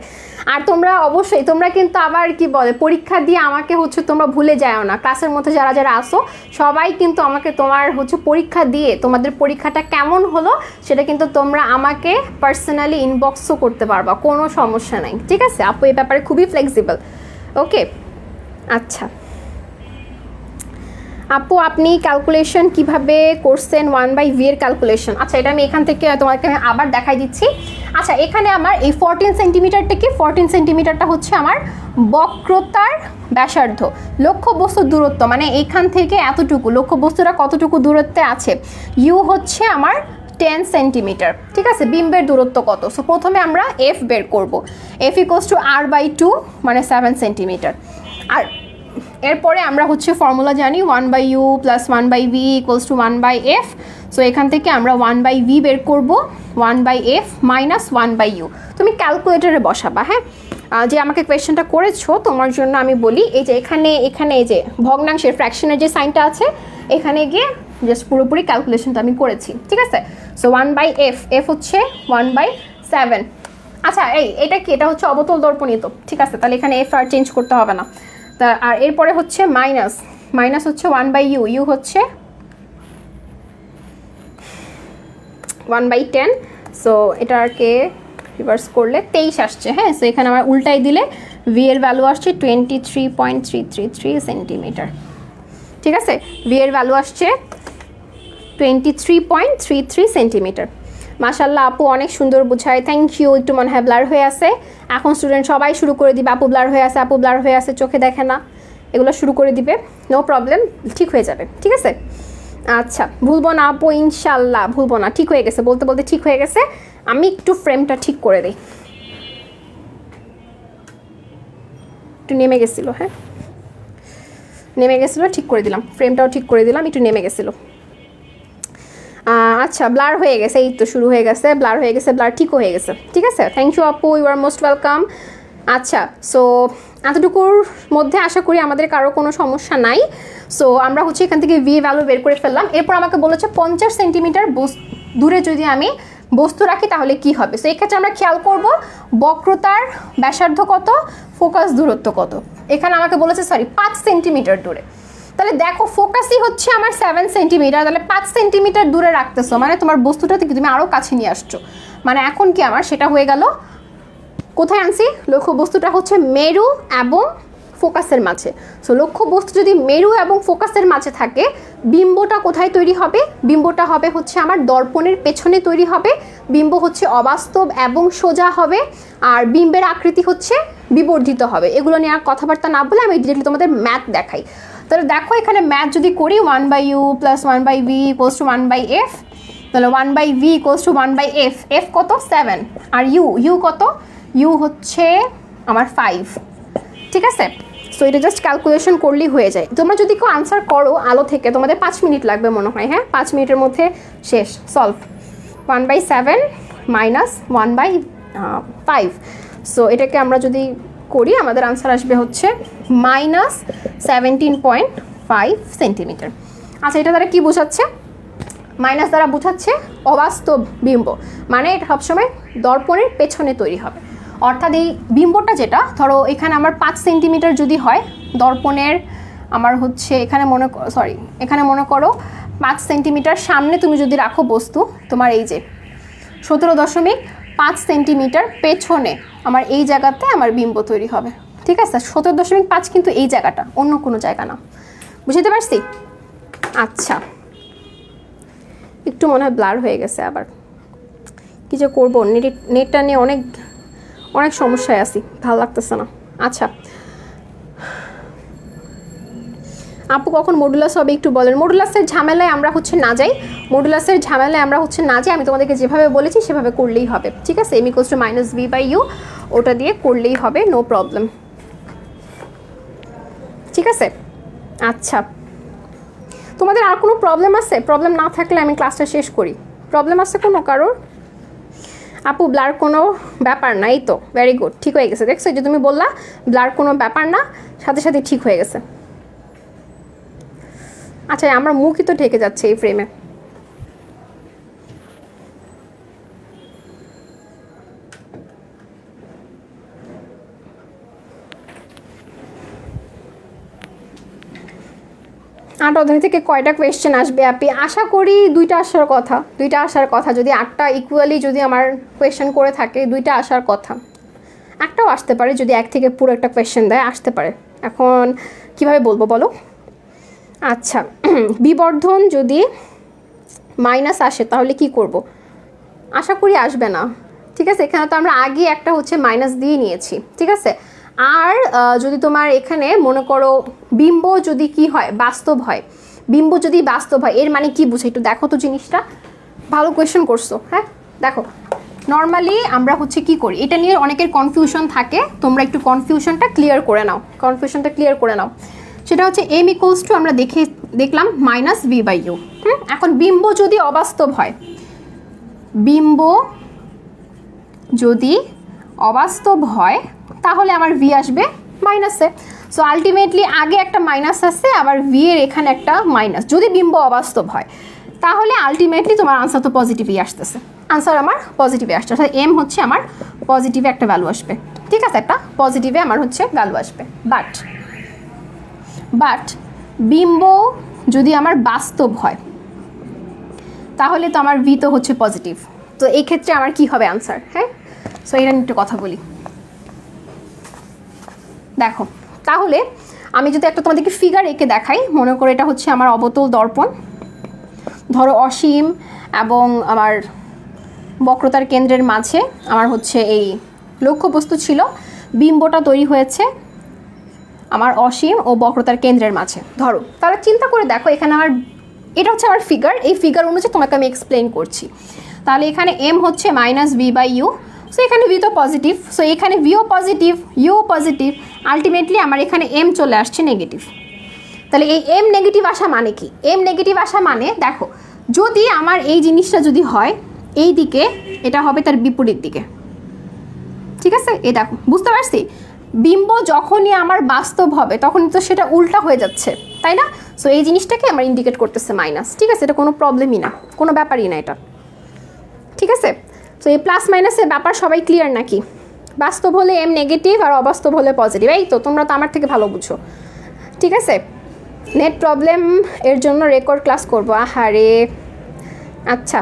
আর তোমরা অবশ্যই তোমরা কিন্তু আবার কি বলে পরীক্ষা দিয়ে আমাকে হচ্ছে তোমরা ভুলে যাও না, ক্লাসের মধ্যে যারা যারা আসো সবাই কিন্তু আমাকে তোমার হচ্ছে পরীক্ষা দিয়ে তোমাদের পরীক্ষাটা কেমন হলো সেটা কিন্তু তোমরা আমাকে পার্সোনালি ইনবক্সও করতে পারবা, কোনো সমস্যা নাই। ঠিক আছে, আপু এই ব্যাপারে খুবই ফ্লেক্সিবল। ওকে, আচ্ছা আপু আপনি ক্যালকুলেশন কিভাবে করছেন 1/v এর ক্যালকুলেশন? আচ্ছা, এটা আমি এখান থেকে তোমাকে আমি আবার দেখাই দিচ্ছি। আচ্ছা, এখানে আমার এই 14 সেন্টিমিটারটা কি, 14 সেন্টিমিটারটা হচ্ছে আমার বক্রতার ব্যাসার্ধ, লক্ষ্যবস্তুর দূরত্ব, মানে এইখান থেকে এতটুকু লক্ষ্যবস্তুটা কতটুকু দূরত্বে আছে, ইউ হচ্ছে আমার 10 সেন্টিমিটার। ঠিক আছে, বিম্বের দূরত্ব কত? সো প্রথমে আমরা এফ বের করব, এফ = r/2 মানে 7 সেন্টিমিটার। আর এরপরে আমরা হচ্ছে ফর্মুলা জানি 1/u + 1/v = 1/f। সো এখান থেকে আমরা 1/v বের করব, 1/f - 1/u। তুমি ক্যালকুলেটরে বসাবা, হ্যাঁ যে আমাকে কোয়েশ্চেনটা করেছো তোমার জন্য আমি বলি, এই যে এখানে এই যে ভগ্নাংশের ফ্র্যাকশনের যে সাইনটা আছে এখানে গিয়ে জাস্ট পুরোপুরি ক্যালকুলেশনটা আমি করেছি, ঠিক আছে। সো 1/f, এফ হচ্ছে 1/7। আচ্ছা এটা কি, এটা হচ্ছে অবতল দর্পণীয়, তো ঠিক আছে, তাহলে এখানে এফ আর চেঞ্জ করতে হবে না। তা আর এরপরে হচ্ছে মাইনাস হচ্ছে 1/u, ইউ হচ্ছে 1/10। সো এটাকে রিভার্স করলে 23 আসছে, হ্যাঁ। সো এখানে আমার উল্টাই দিলে ভি এর ভ্যালু আসছে 23.333 সেন্টিমিটার, ঠিক আছে। ভি এর ভ্যালু আসছে 23.33 সেন্টিমিটার। মাশাল্লাহ আপু অনেক সুন্দর বুঝায়, থ্যাংক ইউ। একটু মনে হয় ব্লার হয়ে আছে, এখন স্টুডেন্ট সবাই শুরু করে দিবে আপু ব্লার হয়ে আছে, আপু ব্লার হয়ে আছে, চোখে দেখে না, এগুলো শুরু করে দিবে, নো প্রবলেম, ঠিক হয়ে যাবে, ঠিক আছে। আচ্ছা ভুলবো না আপু, ইনশাল্লাহ ভুলবো না, ঠিক হয়ে গেছে, বলতে বলতে ঠিক হয়ে গেছে। আমি একটু ফ্রেমটা ঠিক করে দিই, একটু নেমে গেছিলো, হ্যাঁ নেমে গেছিলো, ঠিক করে দিলাম, ফ্রেমটাও ঠিক করে দিলাম, একটু নেমে গেছিলো। আচ্ছা ব্লার হয়ে গেছে, এই তো শুরু হয়ে গেছে, ব্লার হয়ে গেছে, ব্লার ঠিক হয়ে গেছে, ঠিক আছে। থ্যাংক ইউ আপু, ইউ আর মোস্ট ওয়েলকাম। আচ্ছা সো এতটুকুর মধ্যে আশা করি আমাদের কারো কোনো সমস্যা নাই। সো আমরা হচ্ছে এখান থেকে ভি ভ্যালু বের করে ফেললাম। এরপর আমাকে বলেছে 50 সেন্টিমিটার দূরে যদি আমি বস্তু রাখি তাহলে কি হবে। সো এক্ষেত্রে আমরা খেয়াল করব বক্রতার ব্যাসার্ধ কত, ফোকাস দূরত্ব কত। এখানে আমাকে বলেছে 5 সেন্টিমিটার দূরে, তাহলে দেখো ফোকাসই হচ্ছে আমার 7 সেন্টিমিটার, তাহলে 5 সেন্টিমিটার দূরে রাখতেছো, মানে তোমার বস্তুটা থেকে তুমি আরও কাছে নিয়ে আসছো, মানে এখন কি আমার সেটা হয়ে গেল কোথায় আনছি, লক্ষ্য বস্তুটা হচ্ছে মেরু এবং ফোকাসের মাঝে। সো লক্ষ্য বস্তু যদি মেরু এবং ফোকাসের মাঝে থাকে, বিম্বটা কোথায় তৈরি হবে, বিম্বটা হবে হচ্ছে আমার দর্পণের পেছনে তৈরি হবে। বিম্ব হচ্ছে অবাস্তব এবং সোজা হবে, আর বিম্বের আকৃতি হচ্ছে বিবর্ধিত হবে। এগুলো নিয়ে আর কথাবার্তা না বলে আমি ডিরেক্টলি তোমাদের ম্যাথ দেখাই। তাহলে দেখো এখানে ম্যাথ যদি করি 1/u + 1/v = 1/f, তাহলে 1/v = 1/f, f কত 7, আর u কত, u হচ্ছে আমার 5, ঠিক আছে। সো এটা জাস্ট ক্যালকুলেশন করলেই হয়ে যায়। তোমরা যদি কেউ আনসার করো আলো থেকে, তোমাদের 5 মিনিট লাগবে মনে হয়, হ্যাঁ 5 মিনিটের মধ্যে শেষ সলভ। 1/7 - 1/5। সো এটাকে আমরা যদি করি আমাদের আনসার আসবে হচ্ছে -17.5 সেন্টিমিটার। আচ্ছা এটা দ্বারা কি বোঝাচ্ছে, মাইনাস দ্বারা বোঝাচ্ছে অবাস্তব বিম্ব, মানে এটা সবসময় দর্পণের পেছনে তৈরি হবে। অর্থাৎ এই বিম্বটা যেটা ধরো এখানে আমার 5 সেন্টিমিটার যদি হয়, দর্পণের আমার হচ্ছে এখানে মনে করো 5 সেন্টিমিটার সামনে তুমি যদি রাখো বস্তু, তোমার এই যে 17.5 সেন্টিমিটার পেছনে আমার এই জায়গাতে আমার বিম্ব তৈরি হবে, ঠিক আছে। 17.5 কিন্তু এই জায়গাটা, অন্য কোনো জায়গা না, বুঝতে পারছি। আচ্ছা একটু মনে হয় ব্লার হয়ে গেছে, আবার কি যে করবো, নেটটা নিয়ে অনেক সমস্যায় আছি, ভালো লাগতেছে না। আচ্ছা আপু কখন মডুলাস হবে একটু বলেন। মডুলাসের ঝামেলায় আমরা হচ্ছে না যাই, আমি তোমাদেরকে যেভাবে বলেছি সেভাবে করলেই হবে, ঠিক আছে। m = -v/u ওটা দিয়ে করলেই হবে, নো প্রবলেম, ঠিক আছে। আচ্ছা তোমাদের আর কোনো প্রবলেম আছে? প্রবলেম না থাকলে আমি ক্লাসটা শেষ করি। প্রবলেম আছে কোনো কারোর? আপু ব্লার কোনো ব্যাপার না, এই তো ভেরি গুড, ঠিক হয়ে গেছে, দেখছো যে তুমি বললা ব্লার কোনো ব্যাপার না, সাথে সাথে ঠিক হয়ে গেছে। আচ্ছা আমার মুখই তো ঢেকে যাচ্ছে এই ফ্রেমে। আট অধ্যায় থেকে কয়টা কোয়েশ্চেন আসবে আপনি? আশা করি দুইটা আসার কথা, যদি 8টা ইকুয়ালি যদি আমার কোয়েশ্চেন করে থাকে 2টা আসার কথা, একটাও আসতে পারে যদি 1 থেকে পুরো একটা কোয়েশ্চেন দেয়, আসতে পারে। এখন কিভাবে বলবো বলো। আচ্ছা বিবর্ধন যদি মাইনাস আসে তাহলে কি করব? আশা করি আসবে না, ঠিক আছে। এখানে তো আমরা আগে একটা হচ্ছে মাইনাস দিয়ে নিয়েছি, ঠিক আছে। আর যদি তোমার এখানে মনে করো বিম্ব যদি কি হয়, বাস্তব হয়, বিম্ব যদি বাস্তব হয় এর মানে কি বুঝে একটু দেখো তো জিনিসটা। ভালো কোয়েশ্চেন করছো, হ্যাঁ দেখো নর্মালি আমরা হচ্ছে কি করি, এটা নিয়ে অনেকের কনফিউশন থাকে, তোমরা একটু কনফিউশনটা ক্লিয়ার করে নাও। সেটা হচ্ছে m = আমরা দেখলাম -v/u। এখন বিম্ব যদি অবাস্তব হয়, তাহলে আমার ভি আসবে মাইনাসে। সো আলটিমেটলি আগে একটা মাইনাস আছে, আবার ভি এর এখানে একটা মাইনাস, যদি বিম্ব অবাস্তব হয় তাহলে আলটিমেটলি তোমার আনসার তো পজিটিভই আসতেছে, আনসার আমার পজিটিভে আসছে, অর্থাৎ এম হচ্ছে আমার পজিটিভে একটা ভ্যালু আসবে। ঠিক আছে, একটা পজিটিভে আমার হচ্ছে ভ্যালু আসবে। বাট বিম্ব যদি আমার বাস্তব হয় তাহলে তো আমার ভি তো হচ্ছে পজিটিভ, তো এই ক্ষেত্রে আমার কি হবে আনসার? হ্যাঁ, সো এটা নিয়ে একটু কথা বলি। দেখো, তাহলে আমি যদি একটা তোমাদেরকে ফিগার এঁকে দেখাই, মনে করো এটা হচ্ছে আমার অবতল দর্পণ, ধরো অসীম এবং আমার বক্রতার কেন্দ্রের মাঝে আমার হচ্ছে এই লক্ষ্যবস্তু ছিল, বিম্বটা তৈরি হয়েছে আমার অসীম ও বক্রতার কেন্দ্রের মাঝে। ধরো, তাহলে চিন্তা করে দেখো, এখানে আমার এটা হচ্ছে আমার ফিগার, এই ফিগার অনুযায়ী তোমাকে আমি এক্সপ্লেন করছি। তাহলে এখানে এম হচ্ছে minus V by U, so এখানে ভি তো পজিটিভ, সো এখানে ভিও পজিটিভ, ইউও পজিটিভ, আলটিমেটলি আমার এখানে এম চলে আসছে নেগেটিভ। তাহলে এই এম নেগেটিভ আসা মানে কি? এম নেগেটিভ আসা মানে দেখো, যদি আমার এই জিনিসটা যদি হয় এই দিকে, এটা হবে তার বিপরীত দিকে। ঠিক আছে, এই দেখো, বুঝতে পারছি? বিম্ব যখনই আমার বাস্তব হবে তখনই তো সেটা উল্টা হয়ে যাচ্ছে, তাই না? সো এই জিনিসটাকে আমার ইন্ডিকেট করতেছে মাইনাস। ঠিক আছে, এটা কোনো প্রবলেমই না, কোনো ব্যাপারই না এটা। ঠিক আছে, সো এই প্লাস মাইনাসের ব্যাপার সবাই ক্লিয়ার নাকি? বাস্তব হলে এম নেগেটিভ আর অবাস্তব হলে পজিটিভ, এই তো তোমরা তো আমার থেকে ভালো বুঝো। ঠিক আছে, নেট প্রবলেম এর জন্য রেকর্ড ক্লাস করবো, আহারে। আচ্ছা,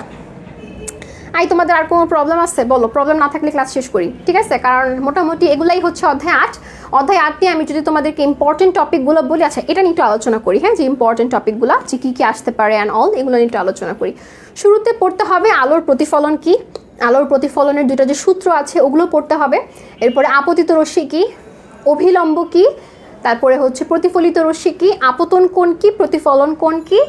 তোমাদের আর কোনো প্রবলেম আছে বলো, প্রবলেম না থাকলে ক্লাস শেষ করি। ঠিক আছে, কারণ মোটামুটি এগুলাই হচ্ছে অধ্যায় 8। অধ্যায় 8 নিয়ে আমি যদি তোমাদেরকে ইম্পর্টেন্ট টপিকগুলো বলি, আচ্ছা এটা নিয়ে একটু আলোচনা করি। হ্যাঁ, যে ইম্পর্টেন্ট টপিকগুলো যে কী কী আসতে পারে অ্যান্ড অল, এগুলো নিয়ে একটু আলোচনা করি। শুরুতে পড়তে হবে আলোর প্রতিফলন কি, আলোর প্রতিফলনের দুটো যে সূত্র আছে ওগুলো পড়তে হবে। এরপরে আপতিত রশ্মি কি, অভিলম্ব কি, তারপরে হচ্ছে প্রতিফলিত রশ্মি কি, আপতন কোণ কি, প্রতিফলন কোণ কি,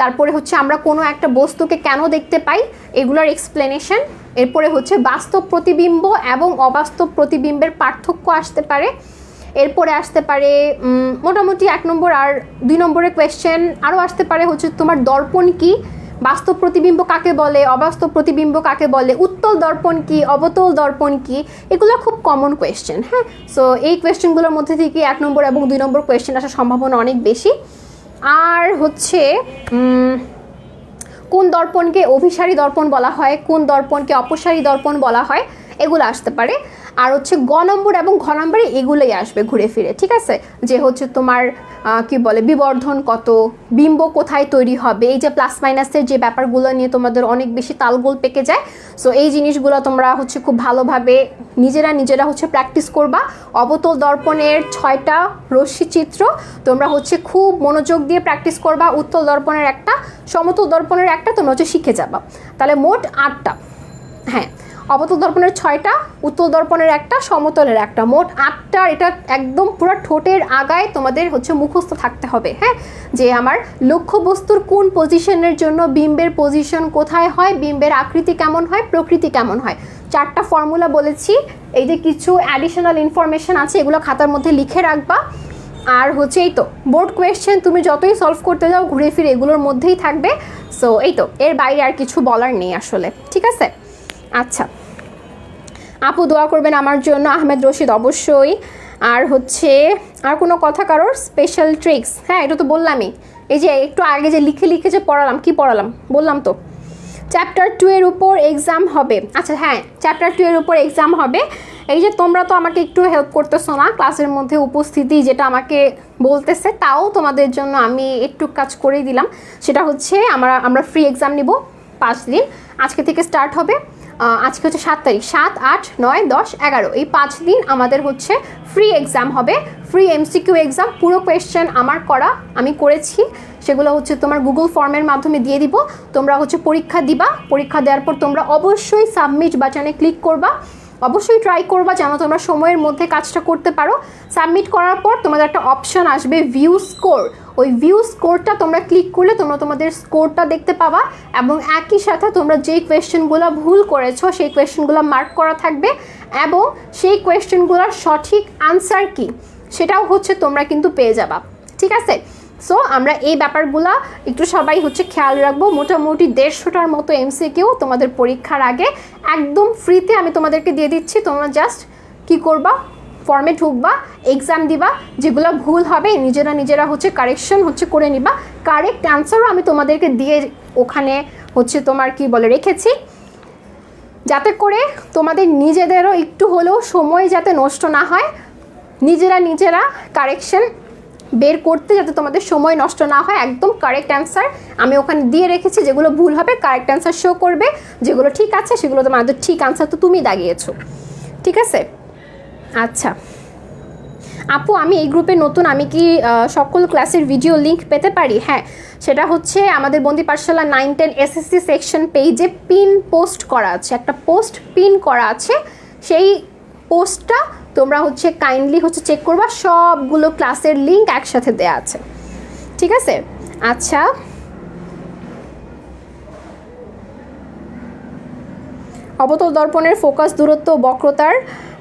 তারপরে হচ্ছে আমরা কোনো একটা বস্তুকে কেন দেখতে পাই এগুলোর এক্সপ্লেনেশন। এরপরে হচ্ছে বাস্তব প্রতিবিম্ব এবং অবাস্তব প্রতিবিম্বের পার্থক্য আসতে পারে। এরপরে আসতে পারে মোটামুটি 1 নম্বর আর 2 নম্বরের কোয়েশ্চেন আরও আসতে পারে হচ্ছে তোমার দর্পণ কি, বাস্তব প্রতিবিম্ব কাকে বলে, অবাস্তব প্রতিবিম্ব কাকে বলে, উত্তল দর্পণ কি, অবতল দর্পণ কি, এগুলো খুব কমন কোয়েশ্চেন। হ্যাঁ, সো এই কোয়েশ্চেনগুলোর মধ্যে থেকে 1 নম্বর এবং 2 নম্বর কোয়েশ্চেন আসার সম্ভাবনা অনেক বেশি। আর হচ্ছে কোন দর্পণকে অভিসারী দর্পণ বলা হয়, কোন দর্পণকে অপসারী দর্পণ বলা হয়, এগুলো আসতে পারে। আর হচ্ছে গ নম্বর এবং ঘ নম্বরে এগুলোই আসবে ঘুরে ফিরে। ঠিক আছে, যে হচ্ছে তোমার কি বলে বিবর্ধন কত, বিম্ব কোথায় তৈরি হবে, এই যে প্লাস মাইনাসের যে ব্যাপারগুলো নিয়ে তোমাদের অনেক বেশি তালগোল পেকে যায়। সো এই জিনিসগুলো তোমরা হচ্ছে খুব ভালোভাবে নিজেরা হচ্ছে প্র্যাকটিস করবা। অবতল দর্পণের 6টা রশ্মিচিত্র তোমরা হচ্ছে খুব মনোযোগ দিয়ে প্র্যাকটিস করবা। উত্তল দর্পণের একটা, সমতল দর্পণের একটা, তোমরা হচ্ছে শিখে যাবা। তাহলে মোট 8টা। হ্যাঁ, অবতল দর্পণের 6টা, উত্তল দর্পণের একটা, সমতলের একটা, মোট 8টা। এটা একদম পুরো ঠোঁটের আগায় তোমাদের হচ্ছে মুখস্থ থাকতে হবে। হ্যাঁ, যে আমার লক্ষ্যবস্তুর কোন পজিশনের জন্য বিম্বের পজিশন কোথায় হয়, বিম্বের আকৃতি কেমন হয়, প্রকৃতি কেমন হয়, 4টা ফর্মুলা বলেছি। এই যে কিছু অ্যাডিশনাল ইনফরমেশন আছে এগুলো খাতার মধ্যে লিখে রাখবা। আর হচ্ছে এই তো বোর্ড কোয়েশ্চেন তুমি যতই সলভ করতে যাও ঘুরে ফিরে এগুলোর মধ্যেই থাকবে। সো এই তো, এর বাইরে আর কিছু বলার নেই আসলে। ঠিক আছে, আচ্ছা আপু দোয়া করবেন আমার জন্য, আহমেদ রশিদ অবশ্যই। আর হচ্ছে আর কোনো কথা কারোর স্পেশাল ট্রিক্স? হ্যাঁ, এটা তো বললামই, এই যে একটু আগে যে লিখে যে পড়ালাম, কি পড়ালাম বললাম তো, চ্যাপ্টার 2 এর উপর এক্সাম হবে। আচ্ছা হ্যাঁ, চ্যাপ্টার 2 এর উপর এক্সাম হবে। এই যে তোমরা তো আমাকে একটু হেল্প করতেছো না, ক্লাসের মধ্যে উপস্থিতি যেটা আমাকে বলতেছে, তাও তোমাদের জন্য আমি একটু কাজ করেই দিলাম। সেটা হচ্ছে আমরা ফ্রি এক্সাম নিব 5 দিন, আজকে থেকে স্টার্ট হবে। আজকে হচ্ছে 7 তারিখ, 7, 8, 9, 10, 11, এই 5 দিন আমাদের হচ্ছে ফ্রি এক্সাম হবে, ফ্রি এমসিকিউ এক্সাম। পুরো কোয়েশ্চেন আমার করা, আমি করেছি, সেগুলো হচ্ছে তোমার গুগল ফর্মের মাধ্যমে দিয়ে দিব। তোমরা হচ্ছে পরীক্ষা দিবা, পরীক্ষা দেওয়ার পর তোমরা অবশ্যই সাবমিট বাটনে ক্লিক করবা, অবশ্যই ট্রাই করবা যেন তোমরা সময়ের মধ্যে কাজটা করতে পারো। সাবমিট করার পর তোমাদের একটা অপশন আসবে ভিউ স্কোর, ওই ভিউ স্কোরটা তোমরা ক্লিক করলে তোমরা তোমাদের স্কোরটা দেখতে পাবা, এবং একই সাথে তোমরা যেই কোয়েশ্চেনগুলো ভুল করেছো সেই কোয়েশ্চেনগুলো মার্ক করা থাকবে, এবং সেই কোয়েশ্চেনগুলোর সঠিক আনসার কি সেটাও হচ্ছে তোমরা কিন্তু পেয়ে যাবা। ঠিক আছে, সো আমরা এই ব্যাপারগুলো একটু সবাই হচ্ছে খেয়াল রাখবো। মোটামুটি 150টার মতো এমসিকিউ তোমাদের পরীক্ষার আগে একদম ফ্রিতে আমি তোমাদেরকে দিয়ে দিচ্ছি। তোমরা জাস্ট কি করবা, ফর্মে ঢুকবা, এক্সাম দিবা, যেগুলো ভুল হবে নিজেরা হচ্ছে কারেকশন হচ্ছে করে নিবা। কারেক্ট অ্যান্সারও আমি তোমাদেরকে দিয়ে ওখানে হচ্ছে তোমার কি বলে রেখেছি, যাতে করে তোমাদের নিজেদেরও একটু হলেও সময় যাতে নষ্ট না হয়, নিজেরা কারেকশন বের করতে যাতে তোমাদের সময় নষ্ট না হয়। একদম কারেক্ট অ্যান্সার আমি ওখানে দিয়ে রেখেছি, যেগুলো ভুল হবে কারেক্ট অ্যান্সার শো করবে, যেগুলো ঠিক আছে সেগুলো তোমাদের ঠিক অ্যান্সার তো তুমি দাগিয়েছো, ঠিক আছে? আচ্ছা আপু, আমি এই গ্রুপে নতুন, আমি কি সকল ক্লাসের ভিডিও লিংক পেতে পারি? হ্যাঁ, সেটা হচ্ছে আমাদের বন্দি পাঠশালা 9-10 এসএসসি সেকশন পেজে পিন পোস্ট করা আছে, একটা পোস্ট পিন করা আছে, সেই পোস্টটা তোমরা হচ্ছে কাইন্ডলি হচ্ছে চেক করবা, সবগুলো ক্লাসের লিংক একসাথে দেয়া আছে, ঠিক আছে? আচ্ছা অবতল দর্পণের ফোকাস দূরত্ব বক্রতার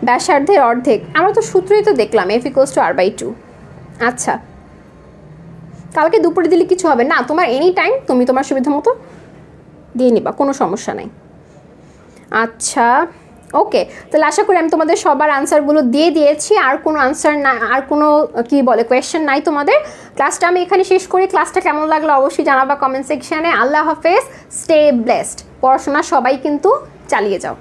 ব্যাসার্ধের অর্ধেক, আমরা তো সূত্রই তো দেখলাম F=R/2। আচ্ছা কালকে দুপুরে দিলে কিছু হবে না, তোমার এনি টাইম তুমি তোমার সুবিধা মতো দিয়ে নিবা, কোনো সমস্যা নাই। আচ্ছা ওকে, তাহলে আশা করি আমি তোমাদের সবার আনসারগুলো দিয়ে দিয়েছি, আর কোনো আনসার না, আর কোনো কি বলে কোয়েশ্চেন নাই তোমাদের। ক্লাসটা আমি এখানে শেষ করি, ক্লাসটা কেমন লাগলো অবশ্যই জানাবা কমেন্ট সেকশানে। আল্লাহ হাফেজ, স্টে ব্লেসড, পড়াশোনা সবাই কিন্তু চালিয়ে যাও।